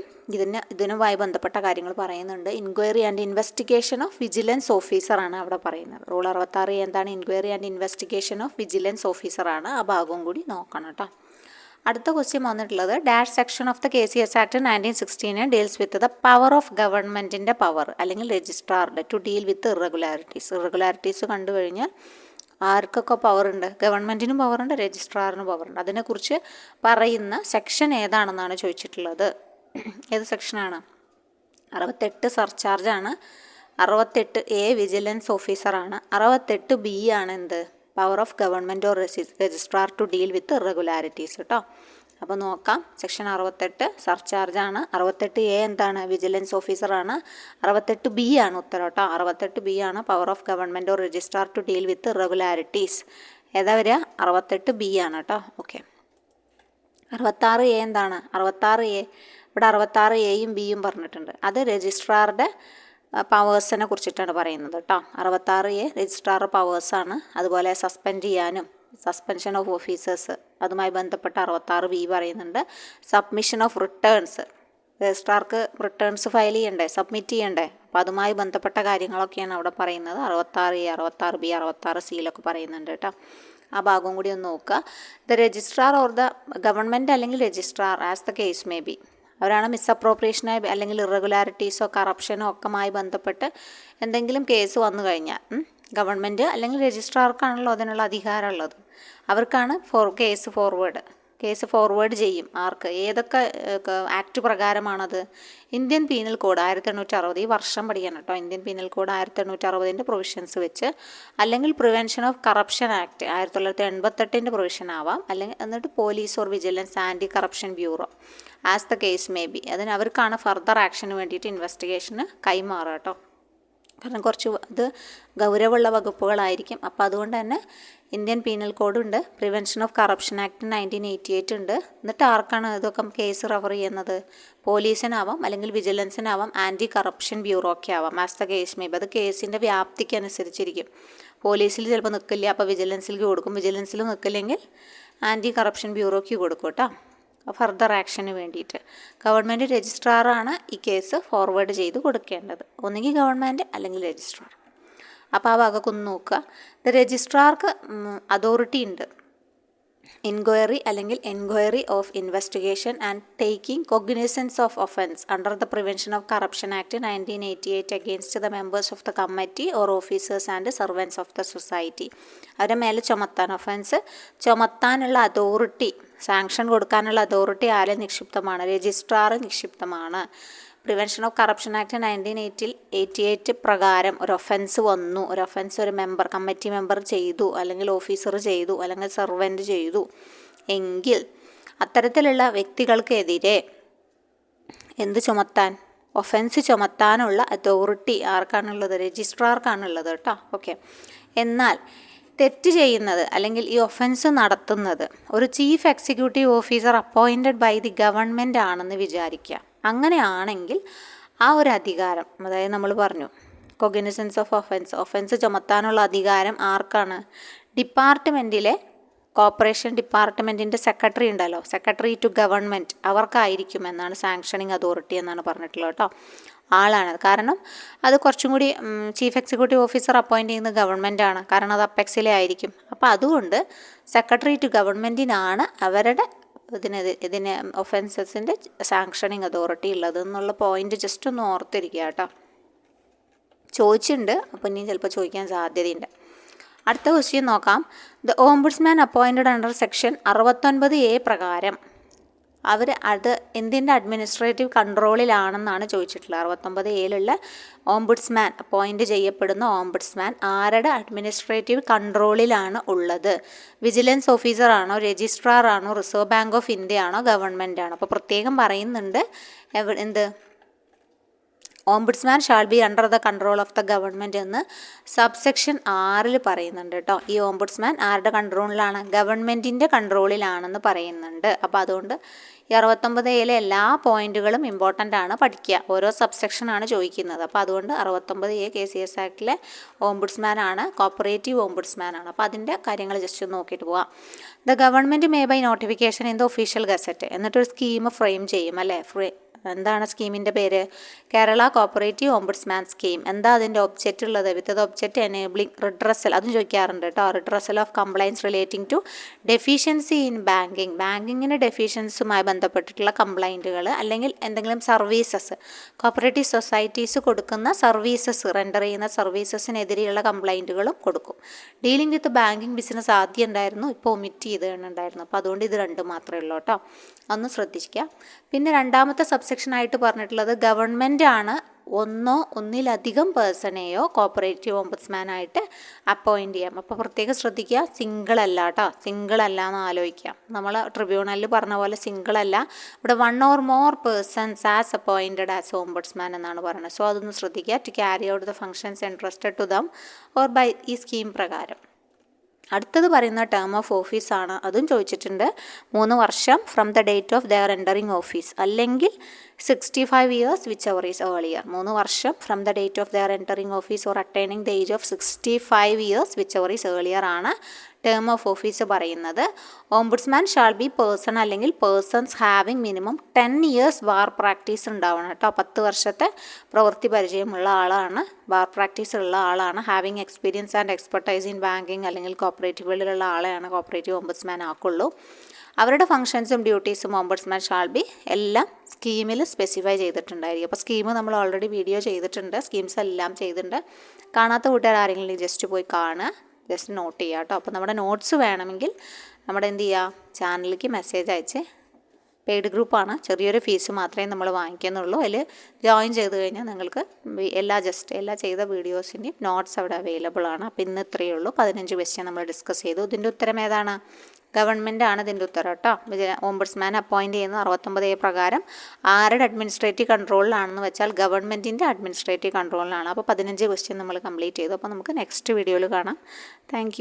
S1: ഇതിനുമായി ബന്ധപ്പെട്ട കാര്യങ്ങൾ പറയുന്നുണ്ട്. Inquiry and investigation of vigilance ഓഫീസറാണ് അവിടെ പറയുന്നത്. റൂൾ 66A എന്താണ്? Inquiry and investigation of vigilance ഓഫീസറാണ്. ആ ഭാഗവും കൂടി നോക്കണം കേട്ടോ. അടുത്ത ക്വസ്റ്റ്യൻ വന്നിട്ടുള്ളത്, dash section of the KCS act 1916 deals with the power of ഗവൺമെൻറ്റിൻ്റെ പവർ അല്ലെങ്കിൽ രജിസ്ട്രാറുടെ to deal with irregularities. Irregularities കണ്ടു കഴിഞ്ഞാൽ ആർക്കൊക്കെ പവറുണ്ട്? ഗവൺമെൻറ്റിനും പവറുണ്ട്, രജിസ്ട്രാറിനും പവറുണ്ട്. അതിനെക്കുറിച്ച് പറയുന്ന സെക്ഷൻ ഏതാണെന്നാണ് ചോദിച്ചിട്ടുള്ളത്. ഏത് സെക്ഷനാണ്? 68 സർചാർജാണ്, 68A വിജിലൻസ് ഓഫീസറാണ്, 68B ആണ് എന്ത്? Power of government or registrar to deal with irregularities കേട്ടോ. അപ്പോൾ നോക്കാം, സെക്ഷൻ 68 സർചാർജാണ്, 68A എന്താണ്? വിജിലൻസ് ഓഫീസറാണ്, 68B ആണ് ഉത്തരം കേട്ടോ. 68B ആണ് power of government or registrar to deal with irregularities. ഏതാ വരിക? 68B ആണ് കേട്ടോ. ഓക്കെ, 66A എന്താണ്? 66A ഇവിടെ 66Aയും Bയും പറഞ്ഞിട്ടുണ്ട്. അത് രജിസ്ട്രാറുടെ പവേഴ്സിനെ കുറിച്ചിട്ടാണ് പറയുന്നത് കേട്ടോ. 66A registrar പവേഴ്സാണ്. അതുപോലെ സസ്പെൻഡ് ചെയ്യാനും സസ്പെൻഷൻ ഓഫ് ഓഫീസേഴ്സ് അതുമായി ബന്ധപ്പെട്ട 66B പറയുന്നുണ്ട്. സബ്മിഷൻ ഓഫ് റിട്ടേൺസ്, രജിസ്ട്രാർക്ക് റിട്ടേൺസ് ഫയൽ ചെയ്യണ്ടേ, സബ്മിറ്റ് ചെയ്യണ്ടേ, അപ്പോൾ അതുമായി ബന്ധപ്പെട്ട കാര്യങ്ങളൊക്കെയാണ് അവിടെ പറയുന്നത്. 66A, 66B, 66C പറയുന്നുണ്ട് കേട്ടോ. ആ ഭാഗവും കൂടി ഒന്ന് നോക്കുക. The registrar or the government അല്ലെങ്കിൽ registrar as the case may be, അവരാണ് മിസ്അപ്രോപ്രിയേഷനായി അല്ലെങ്കിൽ ഇറഗുലാരിറ്റീസോ കറപ്ഷനോ ഒക്കെയുമായി ബന്ധപ്പെട്ട് എന്തെങ്കിലും കേസ് വന്നു കഴിഞ്ഞാൽ ഗവൺമെൻറ് അല്ലെങ്കിൽ രജിസ്ട്രാർക്കാണല്ലോ അതിനുള്ള അധികാരമുള്ളത്. അവർക്കാണ് കേസ് ഫോർവേഡ് ചെയ്യും. ആർക്ക്? ഏതൊക്കെ ആക്ട് പ്രകാരമാണത്? ഇന്ത്യൻ പീനൽ കോഡ് 1860, ഈ വർഷം പഠിക്കണം കേട്ടോ. ഇന്ത്യൻ പീനൽ കോഡ് 1860 പ്രൊവിഷൻസ് വെച്ച്, അല്ലെങ്കിൽ prevention of corruption act 1988 provision ആവാം, അല്ലെങ്കിൽ എന്നിട്ട് police or vigilance anti corruption bureau as the case may be. അതിന് അവർക്കാണ് ഫർദർ ആക്ഷന് വേണ്ടിയിട്ട് ഇൻവെസ്റ്റിഗേഷന് കൈമാറുക കേട്ടോ. കാരണം കുറച്ച് ഇത് ഗൗരവമുള്ള വകുപ്പുകളായിരിക്കും. അപ്പോൾ അതുകൊണ്ട് തന്നെ ഇന്ത്യൻ പീനൽ കോഡുണ്ട്, പ്രിവെൻഷൻ ഓഫ് കറപ്ഷൻ ആക്ട് 1988 ഉണ്ട്. എന്നിട്ട് ആർക്കാണ് ഇതൊക്കെ കേസ് റെഫർ ചെയ്യുന്നത്? പോലീസിനാവാം, അല്ലെങ്കിൽ വിജിലൻസിനാവാം, ആൻറ്റി കറപ്ഷൻ ബ്യൂറോ ഒക്കെ ആവാം, as the case may B. അത് കേസിൻ്റെ വ്യാപ്തിക്ക് അനുസരിച്ചിരിക്കും. പോലീസിൽ ചിലപ്പോൾ നിൽക്കില്ല, അപ്പോൾ വിജിലൻസിലേക്ക് കൊടുക്കും. വിജിലൻസിൽ നിൽക്കില്ലെങ്കിൽ ആൻറ്റി കറപ്ഷൻ ബ്യൂറോയ്ക്ക് കൊടുക്കും കേട്ടോ, ഫർദർ ആക്ഷന് വേണ്ടിയിട്ട്. ഗവൺമെൻറ് രജിസ്ട്രാറാണ് ഈ കേസ് ഫോർവേഡ് ചെയ്ത് കൊടുക്കേണ്ടത്, ഒന്നുകിൽ ഗവൺമെൻറ് അല്ലെങ്കിൽ രജിസ്ട്രാർ. അപ്പോൾ ആ ഭാഗമൊക്കെ ഒന്ന് നോക്കുക. രജിസ്ട്രാർക്ക് അതോറിറ്റി ഉണ്ട്, ഇൻക്വയറി അല്ലെങ്കിൽ enquiry of investigation and taking cognizance of offence under the prevention of corruption act 1988 against the members of the committee or officers and servants of the society. അവരുടെ മേലെ ചുമത്താൻ, ഒഫൻസ് ചുമത്താനുള്ള അതോറിറ്റി, സാങ്ഷൻ കൊടുക്കാനുള്ള authority ആരെ നിക്ഷിപ്തമാണ്? Registrar നിക്ഷിപ്തമാണ്. Prevention of corruption act 1988 പ്രകാരം ഒരു ഒഫൻസ് വന്നു, ഒരു ഒഫൻസ് ഒരു മെമ്പർ, കമ്മിറ്റി മെമ്പർ ചെയ്തു, അല്ലെങ്കിൽ ഓഫീസർ ചെയ്തു, അല്ലെങ്കിൽ സെർവൻറ്റ് ചെയ്തു എങ്കിൽ അത്തരത്തിലുള്ള വ്യക്തികൾക്കെതിരെ എന്ത് ചുമത്താൻ? ഒഫൻസ് ചുമത്താനുള്ള അതോറിറ്റി ആർക്കാണുള്ളത്? രജിസ്ട്രാർക്കാണുള്ളത് കേട്ടോ. ഓക്കെ, എന്നാൽ തെറ്റ് ചെയ്യുന്നത് അല്ലെങ്കിൽ ഈ ഒഫൻസ് നടത്തുന്നത് ഒരു chief executive officer appointed by the government ആണെന്ന് വിചാരിക്കുക. അങ്ങനെയാണെങ്കിൽ ആ ഒരു അധികാരം, അതായത് നമ്മൾ പറഞ്ഞു കൊഗ്നിസൻസ് ഓഫ് ഒഫൻസ് ചുമത്താനുള്ള അധികാരം ആർക്കാണ്? ഡിപ്പാർട്ട്മെൻറ്റിലെ കോർപ്പറേഷൻ ഡിപ്പാർട്ട്മെൻറ്റിൻ്റെ സെക്രട്ടറി ഉണ്ടല്ലോ, സെക്രട്ടറി ടു ഗവൺമെൻറ്, അവർക്കായിരിക്കും എന്നാണ് സാങ്ഷനിങ് അതോറിറ്റി എന്നാണ് പറഞ്ഞിട്ടുള്ളത് കേട്ടോ. ആളാണ്. കാരണം അത് കുറച്ചും കൂടി ചീഫ് എക്സിക്യൂട്ടീവ് ഓഫീസർ അപ്പോയിൻറ്റ് ചെയ്യുന്നത് ഗവൺമെൻറ്റാണ്, കാരണം അത് അപ്പെക്സിലെ ആയിരിക്കും. അപ്പോൾ അതുകൊണ്ട് സെക്രട്ടറി ടു ഗവൺമെൻറ്റിനാണ് അവരുടെ ഇതിന് ഒഫൻസസിൻ്റെ സാങ്ഷനിങ് അതോറിറ്റി ഉള്ളത് എന്നുള്ള പോയിന്റ് ജസ്റ്റ് ഒന്ന് ഓർത്തിരിക്കുക കേട്ടോ. ചോദിച്ചിട്ടുണ്ട്, അപ്പോൾ ഇനിയും ചിലപ്പോൾ ചോദിക്കാൻ സാധ്യതയുണ്ട്. അടുത്ത ക്വസ്റ്റ്യൻ നോക്കാം. The ombudsman appointed under section 69A പ്രകാരം അവർ അത് എന്തിൻ്റെ അഡ്മിനിസ്ട്രേറ്റീവ് കൺട്രോളിലാണെന്നാണ് ചോദിച്ചിട്ടുള്ളത്. 69A ഓംബുഡ്സ്മാൻ അപ്പോയിൻറ്റ് ചെയ്യപ്പെടുന്ന ഓംബുഡ്സ്മാൻ ആരുടെ അഡ്മിനിസ്ട്രേറ്റീവ് കൺട്രോളിലാണ് ഉള്ളത്? വിജിലൻസ് ഓഫീസർ ആണോ, രജിസ്ട്രാർ ആണോ, റിസർവ് ബാങ്ക് ഓഫ് ഇന്ത്യ ആണോ, ഗവൺമെൻറ് ആണോ? അപ്പോൾ പ്രത്യേകം പറയുന്നുണ്ട് എന്ത് ombudsman shall B under the control of the government എന്ന് സബ്സെക്ഷൻ 6 പറയുന്നുണ്ട് കേട്ടോ. ഈ ഓംബുഡ്സ്മാൻ ആരുടെ കൺട്രോളിലാണ്? ഗവൺമെൻറ്റിൻ്റെ കൺട്രോളിലാണെന്ന് പറയുന്നുണ്ട്. അപ്പോൾ അതുകൊണ്ട് ഈ 69A എല്ലാ പോയിന്റുകളും ഇമ്പോർട്ടൻ്റ് ആണ്, പഠിക്കുക. ഓരോ സബ്സെക്ഷനാണ് ചോദിക്കുന്നത്. അപ്പോൾ അതുകൊണ്ട് 69A KCS ആക്ടിലെ ഓംബുഡ്സ്മാൻ ആണ്, കോപ്പറേറ്റീവ് ഓംബുഡ്സ്മാൻ ആണ്. അപ്പോൾ അതിൻ്റെ കാര്യങ്ങൾ ജസ്റ്റ് ഒന്ന് നോക്കിയിട്ട് പോവാം. The government may by notification in the official gazette, എന്നിട്ടൊരു സ്കീം ഫ്രെയിം ചെയ്യും അല്ലേ. എന്താണ് സ്കീമിൻ്റെ പേര്? Kerala cooperative ombudsman scheme. എന്താ അതിൻ്റെ ഒബ്ജക്റ്റ് ഉള്ളത്? With the object enabling redressal, അതും ചോദിക്കാറുണ്ട് കേട്ടോ. Redressal of complaints relating to deficiency in banking, ബാങ്കിങ്ങിന് ഡെഫിഷ്യൻസുമായി ബന്ധപ്പെട്ടിട്ടുള്ള കംപ്ലൈൻറ്റുകൾ അല്ലെങ്കിൽ എന്തെങ്കിലും സർവീസസ്, കോപ്പറേറ്റീവ് സൊസൈറ്റീസ് കൊടുക്കുന്ന സർവീസസ്, റെൻഡർ ചെയ്യുന്ന സർവീസസിനെതിരെയുള്ള കംപ്ലൈൻറ്റുകളും കൊടുക്കും. ഡീലിംഗ് വിത്ത് ബാങ്കിങ് ബിസിനസ് ആദ്യം ഉണ്ടായിരുന്നു, ഇപ്പോൾ ഒമിറ്റ് ചെയ്തിട്ടുണ്ടായിരുന്നു. അപ്പോൾ അതുകൊണ്ട് ഇത് രണ്ടും മാത്രമേ ഉള്ളൂ കേട്ടോ, ഒന്ന് ശ്രദ്ധിക്കുക. പിന്നെ രണ്ടാമത്തെ സബ്സെക്ഷനായിട്ട് പറഞ്ഞിട്ടുള്ളത് ഗവൺമെൻറ് ആണ് ഒന്നോ ഒന്നിലധികം പേഴ്സണെയോ കോപ്പറേറ്റീവ് ഓംബുഡ്സ്മാനായിട്ട് അപ്പോയിൻറ്റ് ചെയ്യാം. അപ്പോൾ പ്രത്യേകം ശ്രദ്ധിക്കുക, സിംഗിൾ അല്ല കേട്ടോ, സിംഗിൾ അല്ല എന്ന് ആലോചിക്കാം. നമ്മൾ ട്രിബ്യൂണലിൽ പറഞ്ഞ പോലെ സിംഗിൾ അല്ല, ഇവിടെ 1 or more persons as appointed as ombudsman എന്നാണ് പറയുന്നത്. സോ അതൊന്ന് ശ്രദ്ധിക്കുക. To carry out the functions entrusted to them or by ഈ സ്കീം പ്രകാരം. അടുത്തത് പറയുന്ന ടേം ഓഫ് ഓഫീസ് ആണ്, അതും ചോദിച്ചിട്ടുണ്ട്. 3 വർഷം from the date of their entering office, അല്ലെങ്കിൽ 65 years whichever is earlier. 3 വർഷം from the date of their entering office or attaining the age of 65 years whichever is earlier ആണ് term of office പറയുന്നത്. Ombudsman shall be person അല്ലെങ്കിൽ persons having minimum 10 years bar practice ഉണ്ടാവണം കേട്ടോ. 10 വർഷത്തെ പ്രവൃത്തി പരിചയമുള്ള ആളാണ്, ബാർ പ്രാക്ടീസ് ഉള്ള ആളാണ്. Having experience and expertise in banking അല്ലെങ്കിൽ കോപ്പറേറ്റീവുകളിലുള്ള ആളെയാണ് കോപ്പറേറ്റീവ് ഓംബുഡ്സ്മാൻ ആക്കുള്ളൂ. അവരുടെ ഫങ്ഷൻസും ഡ്യൂട്ടീസും ഓംബുഡ്സ്മാൻ ഷാൾ ബി എല്ലാം സ്കീമിൽ സ്പെസിഫൈ ചെയ്തിട്ടുണ്ടായിരിക്കും. അപ്പോൾ സ്കീം നമ്മൾ ഓൾറെഡി വീഡിയോ ചെയ്തിട്ടുണ്ട്, സ്കീംസ് എല്ലാം ചെയ്തിട്ടുണ്ട്. കാണാത്ത കൂട്ടുകാർ ആരെങ്കിലും ജസ്റ്റ് പോയി കാണുക, ജസ്റ്റ് നോട്ട് ചെയ്യുക കേട്ടോ. അപ്പോൾ നമ്മുടെ നോട്ട്സ് വേണമെങ്കിൽ നമ്മുടെ എന്ത് ചെയ്യുക, ചാനലിലേക്ക് മെസ്സേജ് അയച്ച്, പെയ്ഡ് ഗ്രൂപ്പാണ്, ചെറിയൊരു ഫീസ് മാത്രമേ നമ്മൾ വാങ്ങിക്കുന്നുള്ളൂ. അതിൽ ജോയിൻ ചെയ്ത് കഴിഞ്ഞാൽ നിങ്ങൾക്ക് എല്ലാ ചെയ്ത വീഡിയോസിൻ്റെയും നോട്ട്സ് അവിടെ അവൈലബിൾ ആണ്. അപ്പോൾ ഇന്ന് ഇത്രയേ ഉള്ളൂ. 15 ക്വസ്റ്റ്യൻ നമ്മൾ ഡിസ്കസ് ചെയ്തു. ഇതിൻ്റെ ഉത്തരം ഏതാണ്? ഗവൺമെൻറ് ആണ് ഇതിൻ്റെ ഉത്തരം കേട്ടോ. ഓംബുഡ്സ്മാൻ അപ്പോയിൻറ്റ് ചെയ്യുന്ന 69A പ്രകാരം ആരുടെ അഡ്മിനിസ്ട്രേറ്റീവ് കൺട്രോളിലാണെന്ന് വെച്ചാൽ ഗവൺമെൻറ്റിൻ്റെ അഡ്മിനിസ്ട്രേറ്റീവ് കൺട്രോളിലാണ്. അപ്പോൾ 15 ക്വസ്റ്റ്യൻ നമ്മൾ കംപ്ലീറ്റ് ചെയ്തു. അപ്പോൾ നമുക്ക് നെക്സ്റ്റ് വീഡിയോയിൽ കാണാം. താങ്ക്